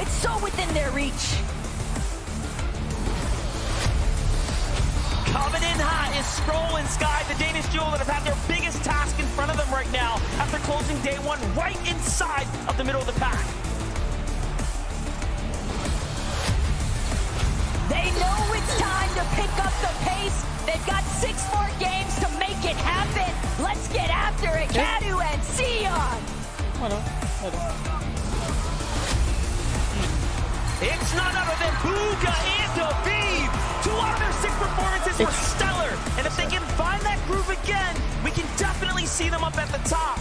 It's so within their reach. Coming in hot is Skrull and Sky, the Danish duo that have had their biggest task in front of them right now after closing day one right inside of the middle of the pack. They know it's time to pick up the pace. They've got 6 more games to make it happen. Let's get after it, Kadu and Sion. It's none other than Bugha and Aviv. 2 out of their 6 performances were stellar. And if they can find that groove again, we can definitely see them up at the top.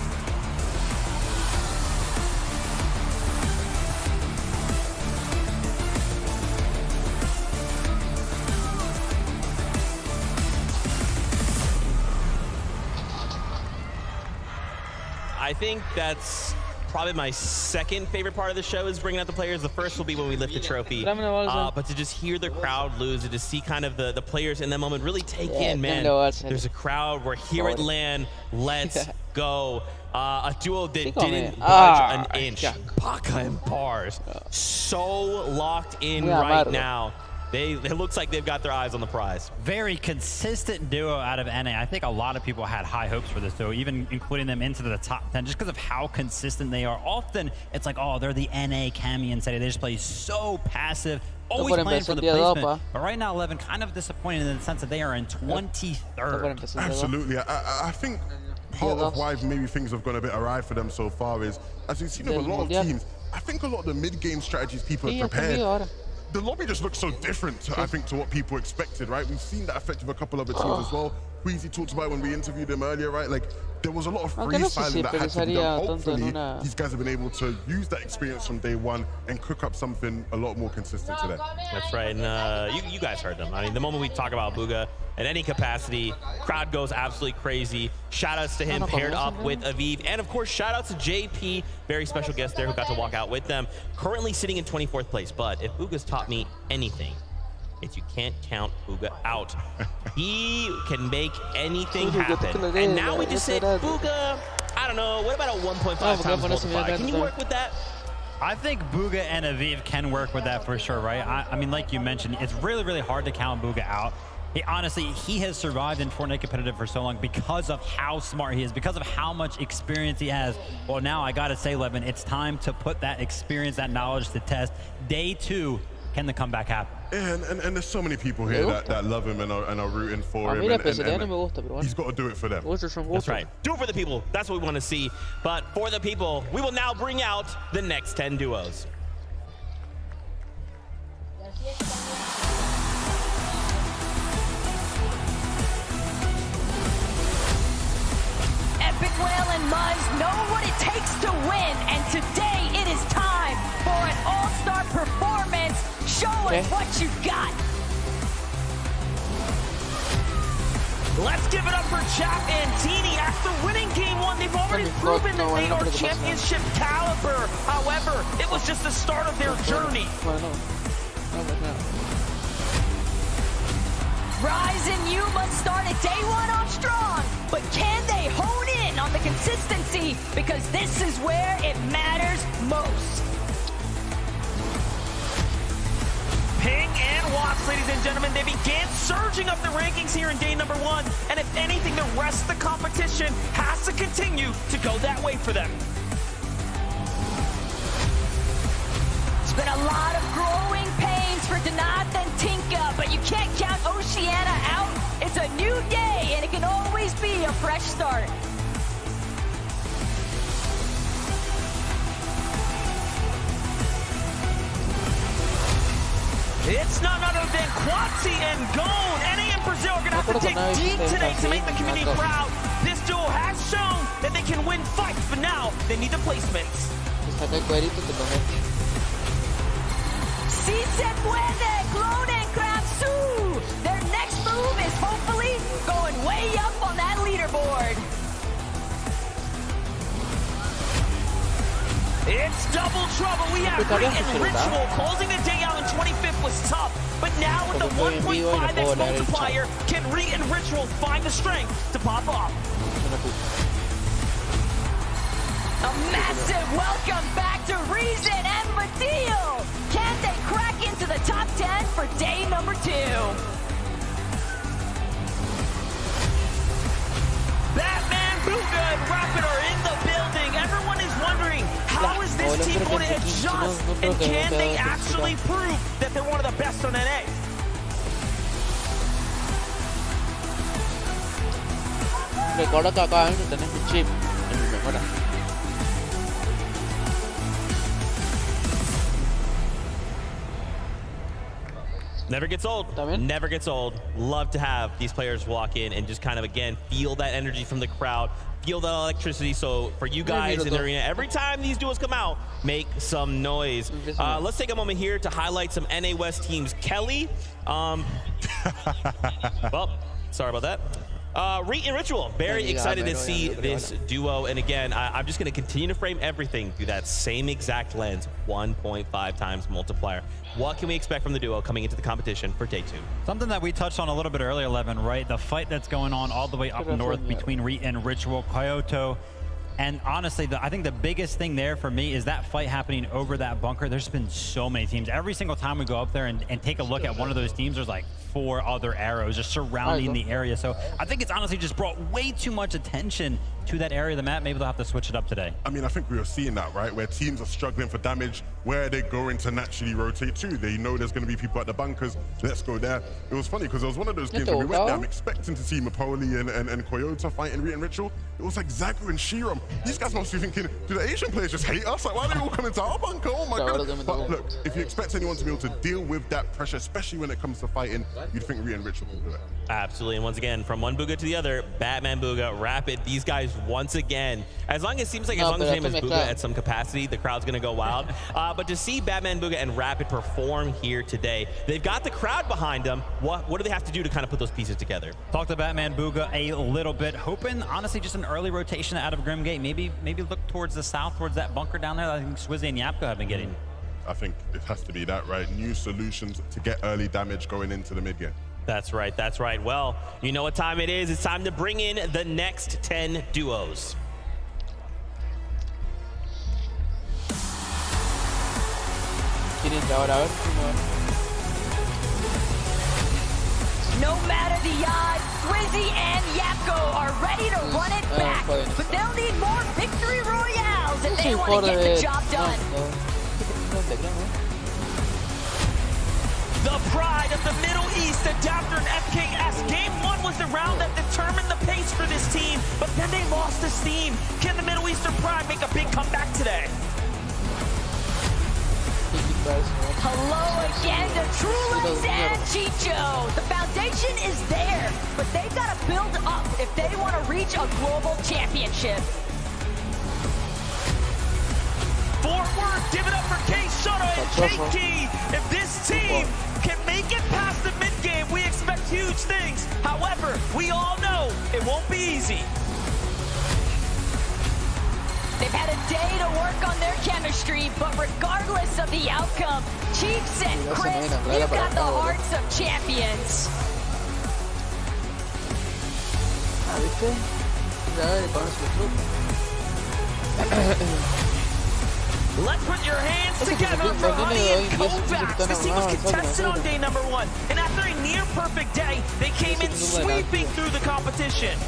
I think that's probably my second favorite part of the show is bringing out the players. The first will be when we lift the trophy. But to just hear the crowd lose and to see kind of the players in that moment really take in, man, there's a crowd. We're here at LAN. Let's go. A duo that didn't budge an inch. Baka and Bars. So locked in right now. It looks like they've got their eyes on the prize. Very consistent duo out of NA. I think a lot of people had high hopes for this duo, even including them into the top 10, just because of how consistent they are. Often, it's like, oh, they're the NA Cammy and Seti. They just play so passive, always playing for the placement. But right now, 11, kind of disappointed in the sense that they are in 23rd. Absolutely. I think part of why maybe things have gone a bit awry for them so far is, as we've seen with a lot of teams, I think a lot of the mid-game strategies people have prepared, the lobby just looks so different, I think, to what people expected, right? We've seen that effect of a couple other teams as well. Queasy talked about when we interviewed him earlier, right? Like, there was a lot of freestyling that had to be done. Hopefully, these guys have been able to use that experience from day one and cook up something a lot more consistent today. That's right, and you guys heard them. I mean, the moment we talk about Bugha in any capacity, crowd goes absolutely crazy. Shout-outs to him paired up with Aviv. And, of course, shout-out to JP, very special guest there who got to walk out with them. Currently sitting in 24th place, but if Bugha's taught me anything, it's you can't count Bugha out. He can make anything happen. And now we just said, Bugha, I don't know, what about a 1.5 times multiplier? Can you work with that? I think Bugha and Aviv can work with that for sure, right? I mean, like you mentioned, it's really, really hard to count Bugha out. Honestly, he has survived in Fortnite competitive for so long because of how smart he is, because of how much experience he has. Well, now I gotta say, Levin, it's time to put that experience, that knowledge to test. Day 2, can the comeback happen? And there's so many people here that love him and are rooting for him. And he's got to do it for them. That's right. Do it for the people. That's what we want to see. But for the people, we will now bring out the next 10 duos. Epic Whale and Muzz know what it takes to win, and today it is time for an all-star performance. Show us what you got. Let's give it up for Chap and Teeny. After winning game 1, they've already proven that they are championship caliber. However, it was just the start of their journey. Rise and Yuma started day 1 off strong, but can they hone in on the consistency? Because this is where it matters most. Ping and Watts, ladies and gentlemen, they began surging up the rankings here in day number 1, and if anything, the rest of the competition has to continue to go that way for them. It's been a lot of growing pains for Denath and Tinka, but you can't count Oceana out. It's a new day, and it can always be a fresh start. It's none other than Quatsi and Gone. NA and Brazil are going to have to dig deep today to make the community proud. This duo has shown that they can win fights, but now they need the placements. Si se puede, Clone and Kramsu. Their next move is hopefully going way up on that leaderboard. It's double trouble. We have Reek and Ritual. Closing the day out in 25th was tough, but now with the 1.5x multiplier, can Reek and Ritual find the strength to pop off? A massive welcome back to Reason and Mateo. two. Batman, Booga, and Rapid are in the building. Everyone is wondering, how is this team going to adjust? And can they actually prove that they're one of the best on NA? Recuerda que acá adentro tenés un chip en mi memoria. Never gets old. Never gets old. Love to have these players walk in and just kind of, again, feel that energy from the crowd, feel that electricity. So for you guys in the arena, every time these duos come out, make some noise. Let's take a moment here to highlight some NA West teams. Kelly, well, sorry about that. Reet and Ritual, very excited to see this duo. And again, I'm just going to continue to frame everything through that same exact lens, 1.5 times multiplier. What can we expect from the duo coming into the competition for day 2? Something that we touched on a little bit earlier, Levin, right? The fight that's going on all the way up north between Reet and Ritual, Kyoto. And honestly, I think the biggest thing there for me is that fight happening over that bunker. There's been so many teams. Every single time we go up there and take a look at one of those teams, there's like 4 other arrows just surrounding the area. So I think it's honestly just brought way too much attention to that area of the map. Maybe they'll have to switch it up today. I mean, I think we were seeing that, right? Where teams are struggling for damage, where are they going to naturally rotate to? They know there's going to be people at the bunkers. Let's go there. It was funny because it was one of those games when we went there, I'm expecting to see Mapoli and Kyoto fighting Reet and Ritual. It was like Zagu and Shiram. These guys must be thinking, do the Asian players just hate us? Like, why are they all coming to our bunker? Oh my God. But look, if you expect anyone to be able to deal with that pressure, especially when it comes to fighting, you'd think Reet and Ritual can do it. Absolutely. And once again, from one Booga to the other, Batman, Booga, Rapid, these guys once again, as long as it seems like as long as your name is Booga at some capacity, the crowd's going to go wild. But to see Batman, Booga, and Rapid perform here today, they've got the crowd behind them. What do they have to do to kind of put those pieces together? Talk to Batman, Booga a little bit, hoping, honestly, just an early rotation out of Grimgate. Maybe look towards the south, towards that bunker down there that I think Swizzy and Yapko have been getting. I think it has to be that, right? New solutions to get early damage going into the mid game. That's right, that's right. Well, you know what time it is. It's time to bring in the next 10 duos. No matter the odds, Swizzy and Yapko are ready to run it back. But they'll need more victory royales if they want to get the job done. The pride of the Middle East, Adapter and FKS. Game 1 was the round that determined the pace for this team, but then they lost the steam. Can the Middle Eastern pride make a big comeback today? Hello again to Trulix and Chicho. The foundation is there, but they've got to build up if they want to reach a global championship. Forward, give it up for K-Shuttle and KT. If this team can make it past the mid-game, we expect huge things. However, we all know it won't be easy. They've had a day to work on their chemistry, but regardless of the outcome, Chiefs and Chris, you've got the hearts of champions. Let's put your hands together for Honey and Kovacs. This team was contested on day number 1, and after a near-perfect day, they came in sweeping through the competition.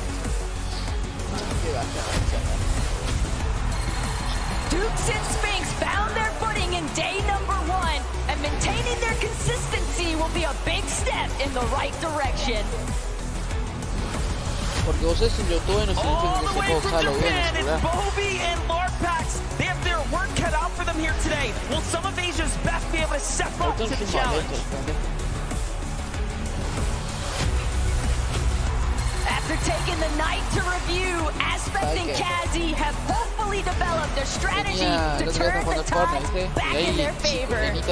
Dukes and Sphinx found their footing in day number 1, and maintaining their consistency will be a big step in the right direction. All the way from Japan, it's Bobby and Larpax. They have their work cut out for them here today. Will some of Asia's best be able to step up to the challenge? After taking the night to review, Aspect and Kazi have hopefully developed a strategy to turn the tides back in their favor. It's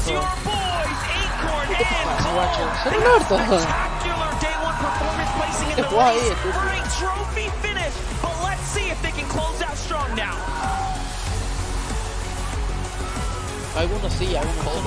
your boys, Acorn and Cole. They had a spectacular day 1 performance, placing in the race for a trophy finish. But let's see if they can close out strong now. Algunos sí, algunos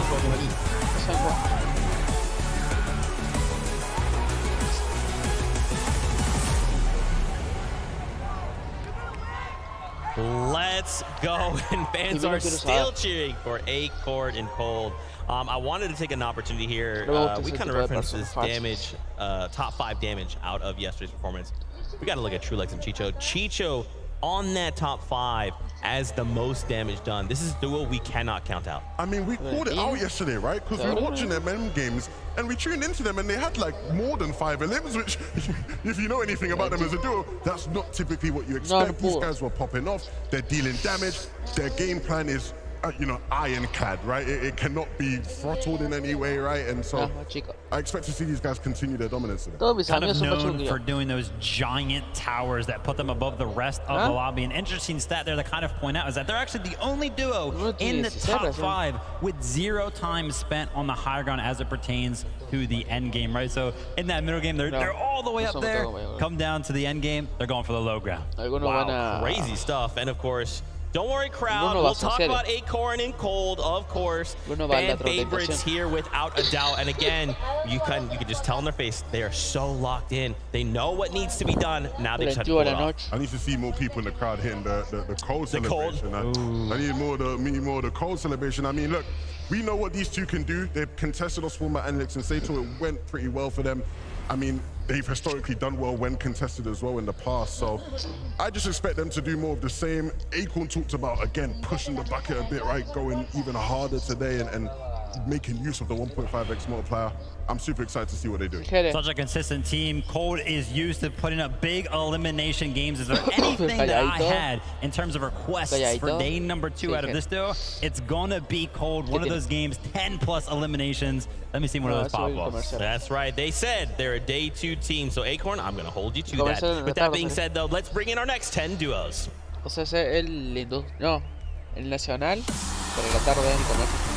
no. Let's go. And fans are still cheering for Acorn and Cold. I wanted to take an opportunity here. We kind of referenced this damage, top 5 damage out of yesterday's performance. We got to look at Trulex and Chicho. Chicho on that top 5 as the most damage done. This is a duo we cannot count out. I mean, we called it out yesterday, right? Because we were watching their men games and we tuned into them and they had like more than 5 elims, which if you know anything about them as a duo, that's not typically what you expect. These guys were popping off, they're dealing damage, their game plan is you know, ironclad, right? It cannot be throttled in any way, right? And so I expect to see these guys continue their dominance today. Kind of known for doing those giant towers that put them above the rest of the lobby. An interesting stat there to kind of point out is that they're actually the only duo in the top 5 with 0 time spent on the higher ground as it pertains to the end game, right? So in that middle game, they're all the way up there. Come down to the end game, they're going for the low ground. Wow, crazy stuff. And of course, don't worry, crowd. We'll talk about Acorn and Cold, of course. Fan favorites here without a doubt. And again, you can just tell in their face they are so locked in. They know what needs to be done. Now they just have to pull it off. I need to see more people in the crowd hitting the Cold celebration. I need more of the Cold celebration. I mean, look, we know what these two can do. They've contested us format Anlix and Sato. It went pretty well for them. I mean, they've historically done well when contested as well in the past. So I just expect them to do more of the same. Acorn talked about, again, pushing the bucket a bit, right? Going even harder today and making use of the 1.5x multiplier. I'm super excited to see what they do. Such a consistent team. Cold is used to putting up big elimination games. Is there anything that I had in terms of requests for day number 2 out of this duo? It's gonna be Cold. One of those games, 10+ eliminations. Let me see one of those pop off. That's right. They said they're a day 2 team. So Acorn, I'm gonna hold you to that. With that being said, though, let's bring in our next 10 duos. O sea, el Nacional, pero la tarde el comercio.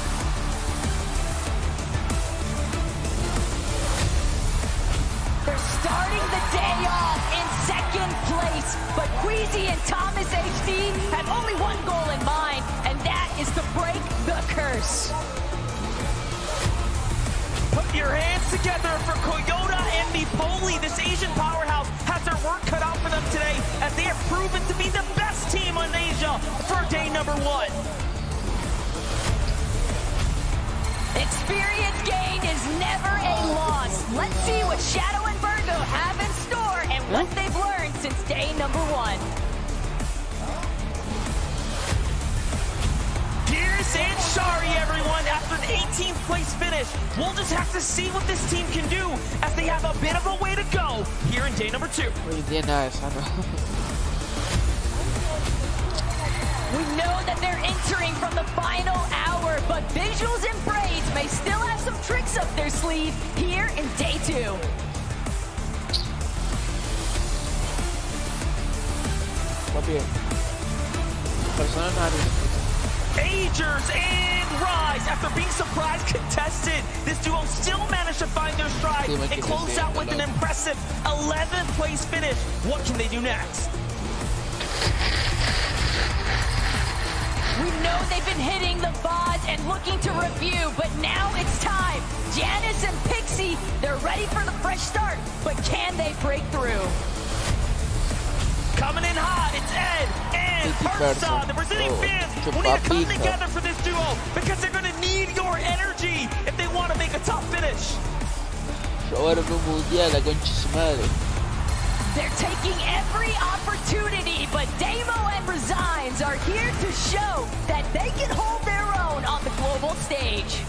They're starting the day off in 2nd place, but Queasy and Thomas HD have only one goal in mind, and that is to break the curse. Put your hands together for Koyota and Mipoli. This Asian powerhouse has their work cut out for them today, as they have proven to be the best team on Asia for day number 1. Experience gained is never a loss. Let's see what Shadow and Virgo have in store and what they've learned since day number 1. Gears and Shari, everyone, after an 18th place finish. We'll just have to see what this team can do, as they have a bit of a way to go here in day number 2. We know that they're entering from the final hour, but Visuals and Braids may still have some tricks up their sleeve here in day 2. Agers and Rise, after being surprise contested, this duo still managed to find their stride and close out with an impressive 11th place finish. What can they do next? We know they've been hitting the VODs and looking to review, but now it's time. Janice and Pixie, they're ready for the fresh start, but can they break through? Coming in hot, it's Ed and Persa. The Brazilian fans will need to come together for this duo, because they're going to need your energy if they want to make a top finish. They're taking every opportunity, but Damo and Resigns are here to show that they can hold their own on the global stage.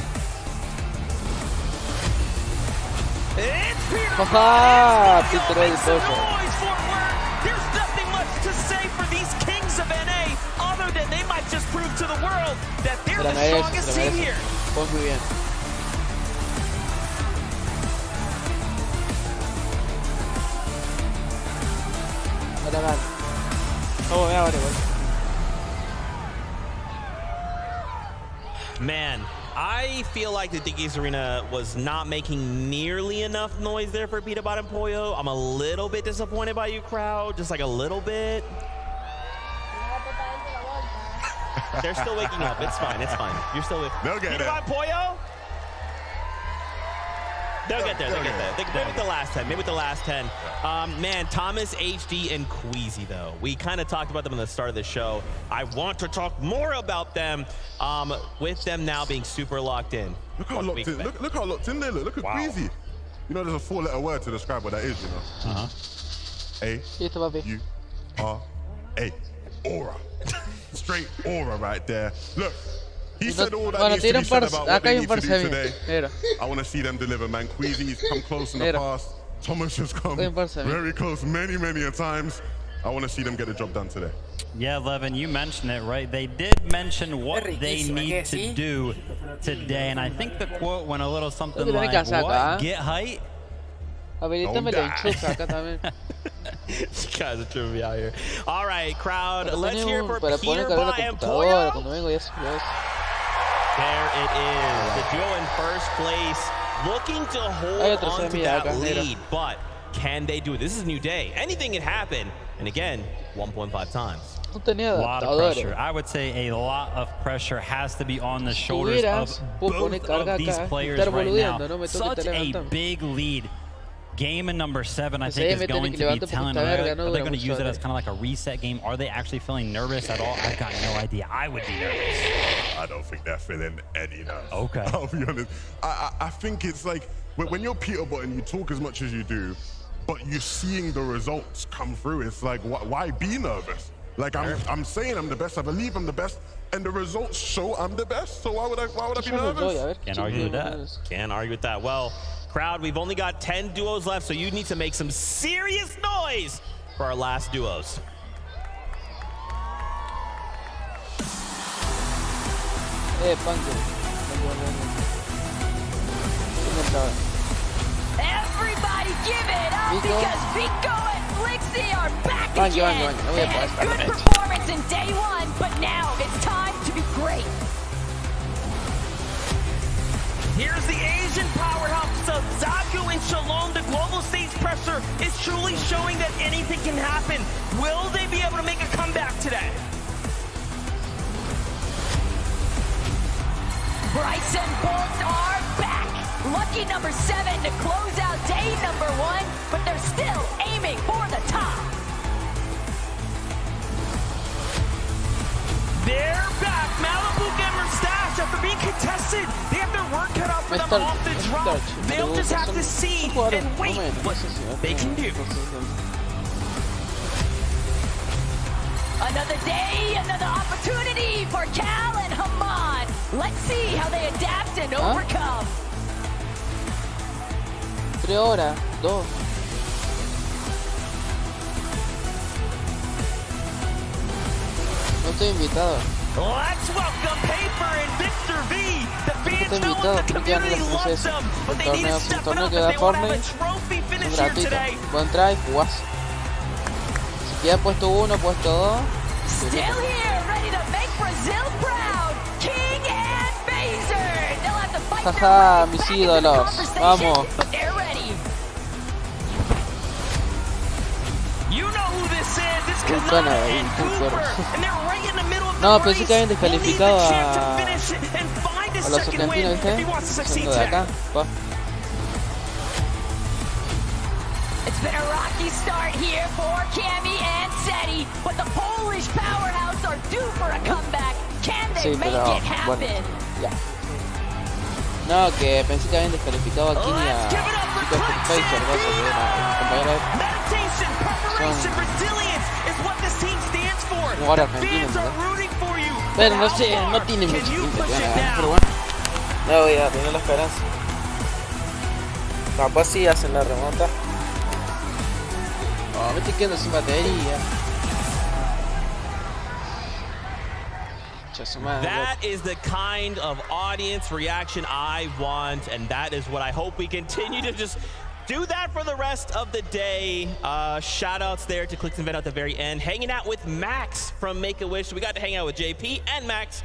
It's Peter. Peter Make some noise for Word. There's nothing much to say for these kings of NA, other than they might just prove to the world that they're the strongest team here. Muy bien. Man, I feel like the Dickies Arena was not making nearly enough noise there for Peter Bot and Pollo. I'm a little bit disappointed by you, crowd, just like a little bit. They're still waking up. It's fine. It's fine. You're still with They'll get Peter Bot and Pollo. They'll get there. They'll get there. Maybe with the last 10. Maybe with the last 10. Man, Thomas, HD, and Queasy, though. We kind of talked about them at the start of the show. I want to talk more about them with them now being super locked in. Look how locked in. Look how locked in they look. Look at Queasy. You know, there's a 4-letter word to describe what that is, you know. A-U-R-A. Aura. Straight aura right there. Look. He said all that needs to be said about what they need to do today. I want to see them deliver, man. Queasy's come close in the past. Thomas has come very close many a times. I want to see them get the job done today. Yeah, Levin, you mentioned it, right? They did mention what they need to do today, and I think the quote went a little something like, what? Get height? These guys are tripping me out here. All right, crowd, let's hear for Peter and Pollo. There it is, the duo in first place, looking to hold on to that lead, but can they do it? This is a new day. Anything can happen, and again, 1.5 times. A lot of pressure. I would say a lot of pressure has to be on the shoulders of both of these players right now. Such a big lead. Game in number 7, I think, is going to be telling. Are they going to use it as kind of like a reset game? Are they actually feeling nervous at all? I've got no idea. I would be nervous. I don't think they're feeling any nervous. Okay. I'll be honest. I think it's like when you're Peter and you talk as much as you do, but you're seeing the results come through. It's like, why be nervous? Like I'm saying I'm the best. I believe I'm the best, and the results show I'm the best. So why would I be nervous? Can't argue with that. Can't argue with that. Well, crowd, we've only got 10 duos left, so you need to make some serious noise for our last duos. Everybody give it up because Vico and Flixie are back again. They had good performance in day 1, but now it's time to be great. Here's the Asian powerhouse of Zaku and Shalom. The global stage pressure is truly showing that anything can happen. Will they be able to make a comeback today? Bryce and Bolt are back. Lucky number 7 to close out day number 1, but they're still aiming for the top. They're back. Malibu and Mustache, after being contested, they have their work cut out for them off the drop. They'll just have to see and wait what they can do. Another day, another opportunity for Cal and Haman. Let's see how they adapt and overcome. 3 horas, 2. No estoy invitado. Let's welcome Paper and Victor V. The fans know the community loves them, but they need to step it up if they want to have a trophy finish here today. Buen try, jugás. Si queda puesto 1, puesto 2. Still here, ready to make Brazil proud. King and Phaser. They'll have to fight their Jaja, way mis back into the ídolos. conversation, Vamos. but they're ready. You know who this is. It's Kanata and Cooper, and they're right in the middle of the No, race. pensé que habían descalificado We'll need the champ to finish and find a a los second win argentinos, if he wants to succeed de acá. today. Va. It's been a rocky start here for Cammy and Seti, but the Polish powerhouse are due for a comeback. Can they Sí, make pero it happen? bueno, ya. No, que pensé que habían descalificado a Kini a Let's give it up for Chico Phaser, cosa que era compañero de Meditation, preparation, resilience is what this team stands for. jugador The argentino, fans are ¿no? rooting for you. Pero no How sé, far no tiene can mucho you pinta push que it van a ganar, pero now? bueno. No voy a tener la esperanza. Capaz sí hacen la remonta. No, me estoy quedando sin batería. That is the kind of audience reaction I want, and that is what I hope we continue to just do that for the rest of the day. Shout outs there to Clicks and Vet at the very end. Hanging out with Max from Make-A-Wish. We got to hang out with JP and Max.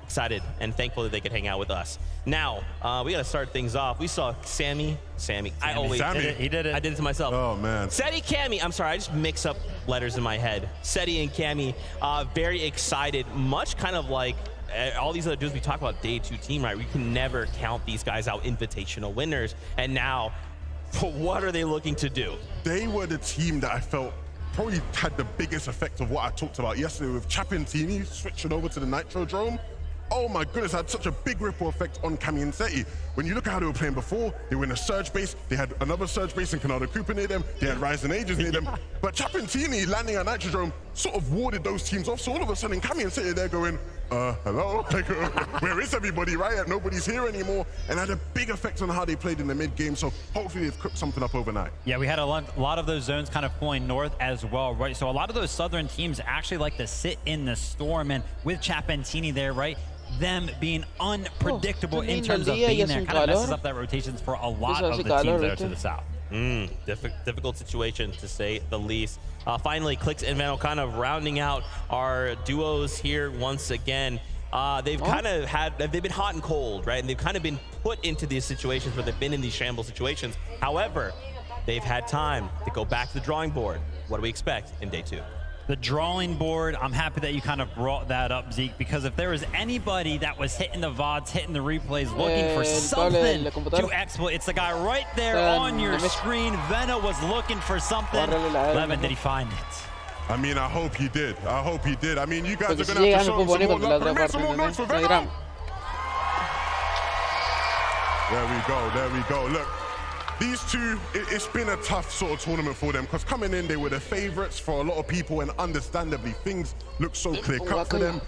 Excited and thankful that they could hang out with us. Now, we got to start things off. We saw Sammy. I always Sammy. did it. He did it. I did it to myself. Oh, man. Seti, Cammy. I'm sorry, I just mix up letters in my head. Seti and Cammy, very excited, much kind of like all these other dudes we talk about day 2 team, right? We can never count these guys out invitational winners. And now, what are they looking to do? They were the team that I felt probably had the biggest effect of what I talked about yesterday with Chapentini switching over to the Nitrodrome. Oh my goodness, had such a big ripple effect on Camiensetti. When you look at how they were playing before, they were in a surge base, they had another surge base in Canada Cooper near them, they had Ryzen Ages near them, but Chapentini landing at Nitrodrome sort of warded those teams off, so all of a sudden Camiensetti, they're going, hello? Like, where is everybody, right? Nobody's here anymore, and had a big effect on how they played in the mid-game, so hopefully they've cooked something up overnight. Yeah, we had a lot of those zones kind of flowing north as well, right? So a lot of those southern teams actually like to sit in the storm, and with Chapentini there, right? Them being unpredictable in terms of being there kind of messes up that rotations for a lot of the teams there to the south. Difficult situation to say the least. Finally, Clix and Vano kind of rounding out our duos here once again. They've kind of they've been hot and cold, right? And they've kind of been put into these situations where they've been in these shambles situations. However, they've had time to go back to the drawing board. What do we expect in day 2? The drawing board, I'm happy that you kind of brought that up, Zeke, because if there was anybody that was hitting the VODs, hitting the replays, looking for something to exploit, it's the guy right there on your screen. Veno was looking for something. Levin, did he find it? I mean, I hope he did. I hope he did. I mean, you guys are going to have to show him some more love. Make some more noise for Veno. There we go. There we go. Look. These two, it's been a tough sort of tournament for them because coming in, they were the favorites for a lot of people, and understandably, things look so clear-cut for them.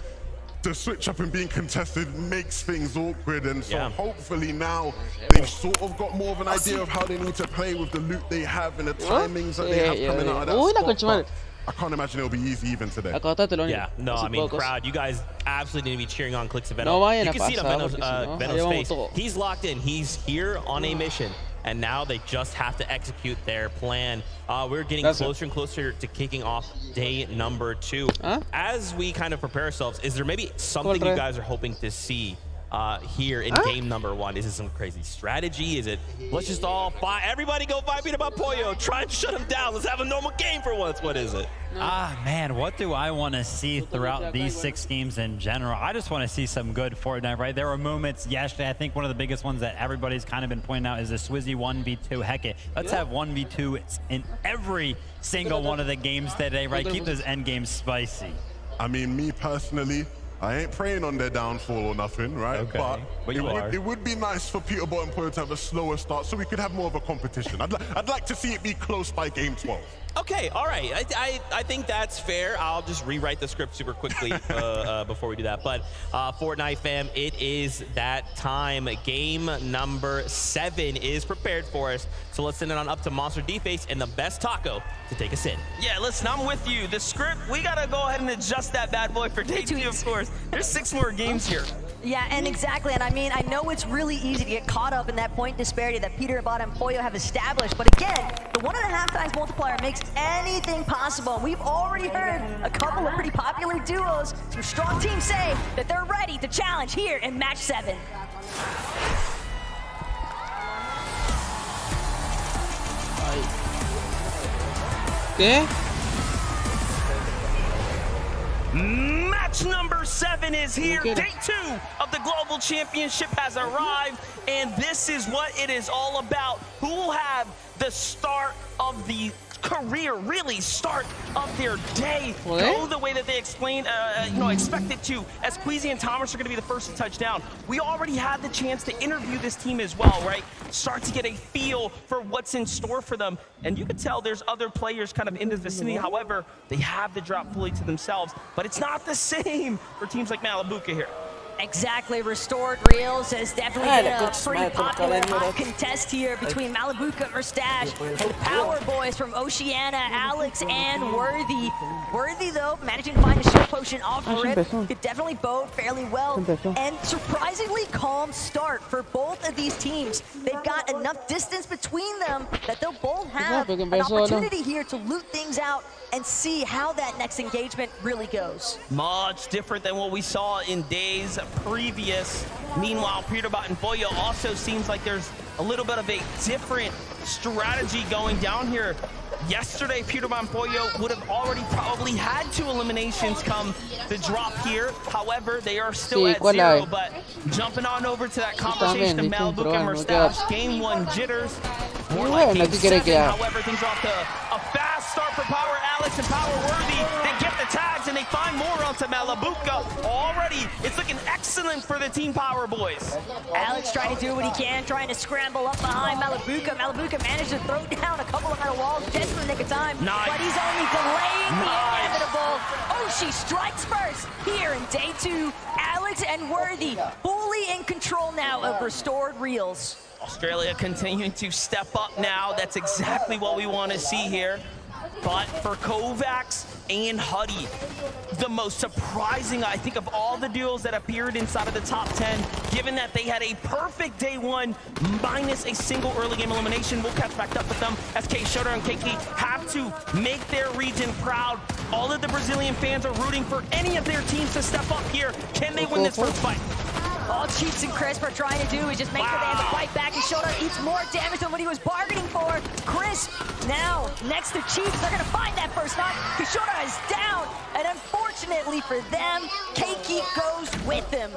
The switch up and being contested makes things awkward, and so hopefully now they've sort of got more of an idea of how they need to play with the loot they have and the timings that they have coming out of that spot. I can't imagine it'll be easy even today. Yeah, no, I mean, crowd, you guys absolutely need to be cheering on Clix and Veno. You can see it on Veno's face. He's locked in. He's here on a mission. And now they just have to execute their plan. We're getting closer and closer to kicking off day number 2. As we kind of prepare ourselves, is there maybe something you guys are hoping to see here in game number 1? Is it some crazy strategy? Is it, let's just all fight, everybody go 5 feet above Pollo, try and shut him down, let's have a normal game for once? What is it? Man, what do I want to see throughout these 6 games in general? I just want to see some good Fortnite, right? There were moments yesterday. I think one of the biggest ones that everybody's kind of been pointing out is the Swizzy 1v2. Heck it, let's have 1v2 in every single one of the games today, right? Keep those end games spicy. I mean, me personally, I ain't praying on their downfall or nothing, right? Okay. But it would be nice for Peterborough and Pollo to have a slower start so we could have more of a competition. I'd like to see it be close by game 12. Okay, all right. I think that's fair. I'll just rewrite the script super quickly before we do that. But Fortnite fam, it is that time. Game number 7 is prepared for us. So let's send it on up to Monster D-Face and the best taco to take us in. Yeah, listen, I'm with you. The script, we got to go ahead and adjust that bad boy for day 2, of course. There's 6 more games here. Yeah, and exactly, and I mean, I know it's really easy to get caught up in that point disparity that Peter, Bot, and Pollo have established, but again, the 1.5 times multiplier makes anything possible. We've already heard a couple of pretty popular duos. Some strong teams say that they're ready to challenge here in match 7. ¿Qué? Match number 7 is here. Day 2 of the Global Championship has arrived, and this is what it is all about. Who will have the start of the career, really start of their day, go the way that they expect it to, as Queasy and Thomas are going to be the first to touch down. We already had the chance to interview this team as well, right? Start to get a feel for what's in store for them. And you can tell there's other players kind of in the vicinity. However, they have the drop fully to themselves, but it's not the same for teams like Malabuca here. Exactly, Restored Reels has definitely been a pretty popular hot contest here between Malabuca, Verstash, and the Power Boys from Oceania, Alex and Worthy. Worthy, though, managing to find a shield potion off rip, could definitely bode fairly well. And surprisingly calm start for both of these teams. They've got enough distance between them that they'll both have an opportunity here to loot things out and see how that next engagement really goes. Much different than what we saw in days previous. Meanwhile, Peterbot and Pollo also seems like there's a little bit of a different strategy going down here. Yesterday, Peter Bonfolio would have already probably had 2 eliminations come the drop here. However, they are still at 0, but jumping on over to that conversation of Malibuca and Mustache. Game 1 jitters. More like game 7. However, things are off to a fast start for Power Alex and Power Worthy. They get the tags and they find more onto Malibuca. Already, it's looking excellent for the Team Power boys. Alex trying to do what he can, trying to scramble up behind Malibuca. Malibuca managed to throw down a couple of metal walls just in the nick of time. Nice. But he's only delaying the inevitable. She strikes first here in day 2. Alex and Worthy fully in control now of restored reels. Australia continuing to step up now. That's exactly what we want to see here. But for Kovacs and Huddy, the most surprising, I think, of all the duels that appeared inside of the top 10, given that they had a perfect day 1 minus a single early game elimination. We'll catch back up with them as K Shota and Keiki have to make their region proud. All of the Brazilian fans are rooting for any of their teams to step up here. Can they win this first fight? All Chiefs and Crisp are trying to do is just make sure they have to fight back, and Shota eats more damage than what he was bargaining for. Crisp now next to Chiefs, they're gonna find that first knock. Shota is down, and unfortunately for them, Keiki goes with him.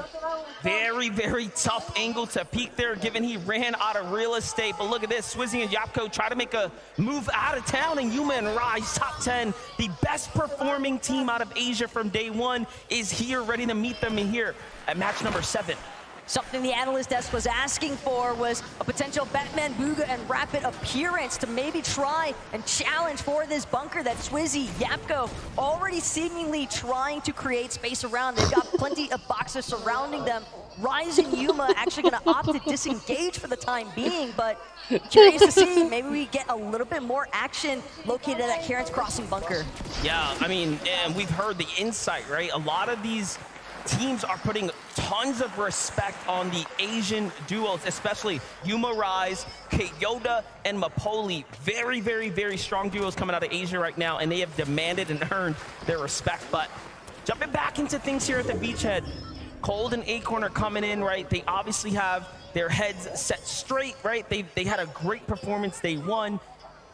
Very, very tough angle to peek there, given he ran out of real estate. But look at this, Swizzy and Yapko try to make a move out of town, and Yuma and Rise, top 10, the best performing team out of Asia from day 1, is here, ready to meet them in here at match number 7. Something the analyst desk was asking for was a potential Batman, Booga, and Rapid appearance to maybe try and challenge for this bunker that Swizzy, Yapko, already seemingly trying to create space around. They've got plenty of boxes surrounding them. Rise and Yuma actually going to opt to disengage for the time being, but curious to see, maybe we get a little bit more action located at Karen's Crossing bunker. Yeah, I mean, and we've heard the insight, right? A lot of these teams are putting tons of respect on the Asian duos, especially Yuma Rise, Yoda, and Mapoli. Very, very, very strong duos coming out of Asia right now, and they have demanded and earned their respect. But jumping back into things here at the beachhead, Cold and Acorn are coming in, right? They obviously have their heads set straight, right? They had a great performance day 1.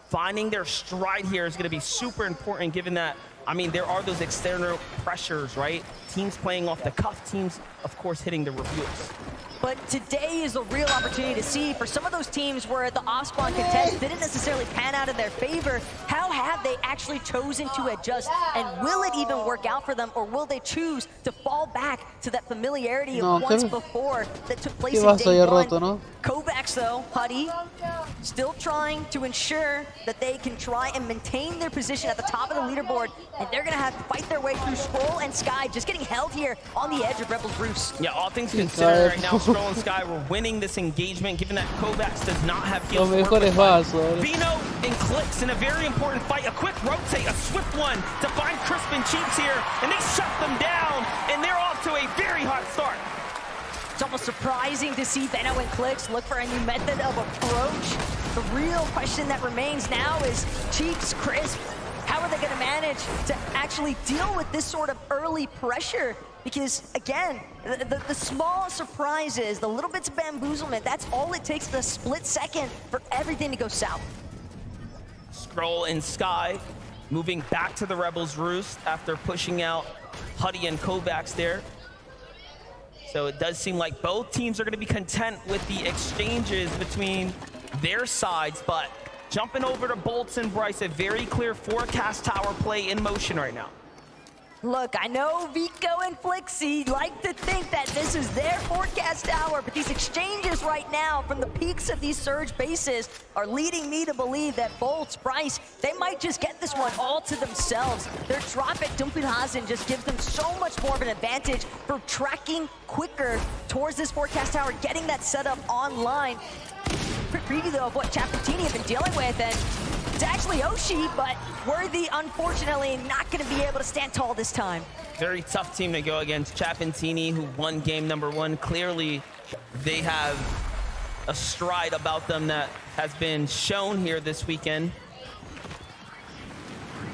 Finding their stride here is going to be super important, given that, I mean, there are those external pressures, right? Teams playing off the cuff, teams, of course, hitting the reveals. But today is a real opportunity to see for some of those teams where the off-spawn contest didn't necessarily pan out in their favor, how have they actually chosen to adjust, and will it even work out for them, or will they choose to fall back to that familiarity of once before that took place in day 1? Kovacs, though, Huddy, still trying to ensure that they can try and maintain their position at the top of the leaderboard, and they're gonna have to fight their way through Scroll and Sky, just getting held here on the edge of Rebel's Roost. Yeah, all things considered right now, Scroll and Sky were winning this engagement, given that Kovacs does not have heals. Bino and Clicks in a very important fight. A quick rotate, a swift one to find Crisp and Cheeks here, and they shut them down, and they're off to a very hot start. It's almost surprising to see Beno and Clicks look for a new method of approach. The real question that remains now is Cheeks, Crisp, how are they going to manage to actually deal with this sort of early pressure? Because, again, the small surprises, the little bits of bamboozlement, that's all it takes in a split second for everything to go south. Scroll and Sky moving back to the Rebels' Roost after pushing out Huddy and Kovacs there. So it does seem like both teams are going to be content with the exchanges between their sides, but jumping over to Bolts and Bryce, a very clear forecast tower play in motion right now. Look, I know Vico and Flixie like to think that this is their forecast hour, but these exchanges right now from the peaks of these Surge bases are leading me to believe that Bolts, Bryce, they might just get this one all to themselves. Their drop at Dumpelhasen just gives them so much more of an advantage for tracking quicker towards this forecast tower, getting that setup online. Quick preview, though, of what Chapentini have been dealing with, and it's actually Oshi, but Worthy, unfortunately, not going to be able to stand tall this time. Very tough team to go against. Chapentini, who won game number 1. Clearly, they have a stride about them that has been shown here this weekend.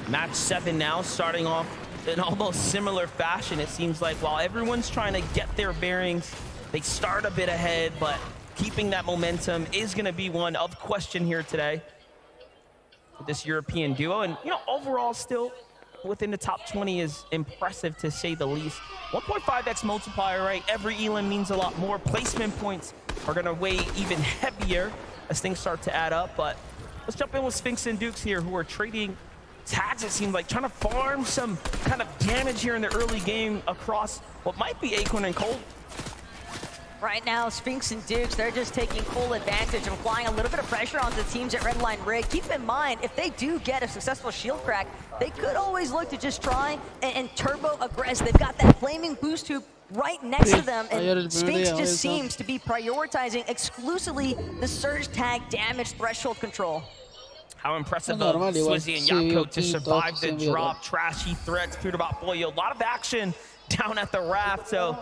Match 7 now, starting off in almost similar fashion. It seems like while everyone's trying to get their bearings, they start a bit ahead, but keeping that momentum is going to be one of question here today. with this European duo. And, you know, overall still within the top 20 is impressive to say the least. 1.5x multiplier, right? Every elim means a lot more. Placement points are going to weigh even heavier as things start to add up. But let's jump in with Sphinx and Dukes here, who are trading tags, it seems like, trying to farm some kind of damage here in the early game across what might be Acorn and Cold. Right now, Sphinx and Dukes, they're just taking full advantage of applying a little bit of pressure onto the teams at Redline Rig. Keep in mind, if they do get a successful shield crack, they could always look to just try and turbo aggress. They've got that flaming boost tube right next to them, and Sphinx just seems to be prioritizing exclusively the surge tag damage threshold control. How impressive of Swizzy and Yako to survive the drop. Trashy threats, Peter Boyo. A lot of action down at the raft, so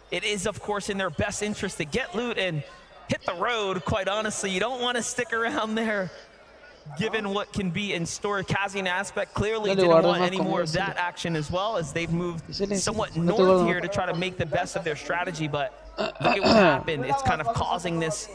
it is, of course, in their best interest to get loot and hit the road, quite honestly. You don't want to stick around there, given what can be in store. Kazi and Aspect clearly didn't want any more of that action as well, as they've moved somewhat north here to try to make the best of their strategy. But look at what happened. It's kind of causing this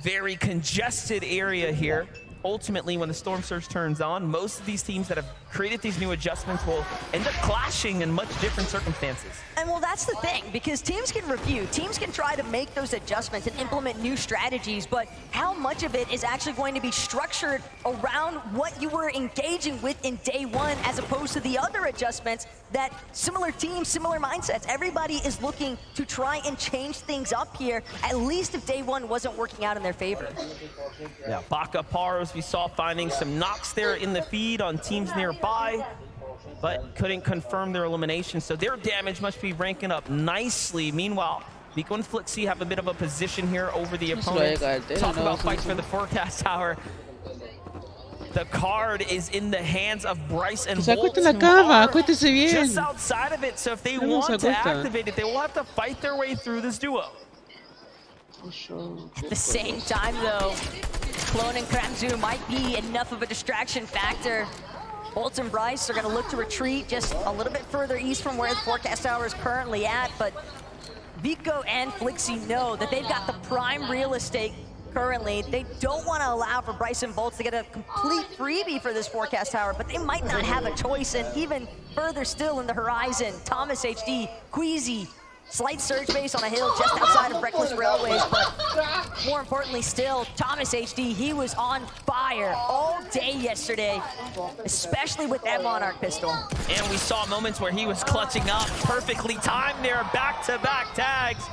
very congested area here. Ultimately, when the Storm Surge turns on, most of these teams that have created these new adjustments will end up clashing in much different circumstances. And well, that's the thing, because teams can review, teams can try to make those adjustments and implement new strategies, but how much of it is actually going to be structured around what you were engaging with in day one, as opposed to the other adjustments that similar teams, similar mindsets, everybody is looking to try and change things up here, at least if day one wasn't working out in their favor. Yeah, Baka Paros, we saw finding some knocks there in the feed on teams nearby, but couldn't confirm their elimination, so their damage must be ranking up nicely. Meanwhile, Vico and Flixie have a bit of a position here over the opponent. Talk about fights for the forecast tower. The card is in the hands of Bryce and Bolt, just outside of it, so if they want to activate it, they will have to fight their way through this duo. At the same time, though, Clone and Kramzu might be enough of a distraction factor. Bolt and Bryce are going to look to retreat just a little bit further east from where the forecast tower is currently at, but Vico and Flixie know that they've got the prime real estate currently. They don't want to allow for Bryce and Bolts to get a complete freebie for this forecast tower, but they might not have a choice. And even further still in the horizon, Thomas HD, Queasy, slight surge base on a hill just outside of Reckless Railways, but more importantly still, Thomas HD, he was on fire all day yesterday, especially with that Monarch pistol. And we saw moments where he was clutching up, perfectly timed there, back-to-back tags.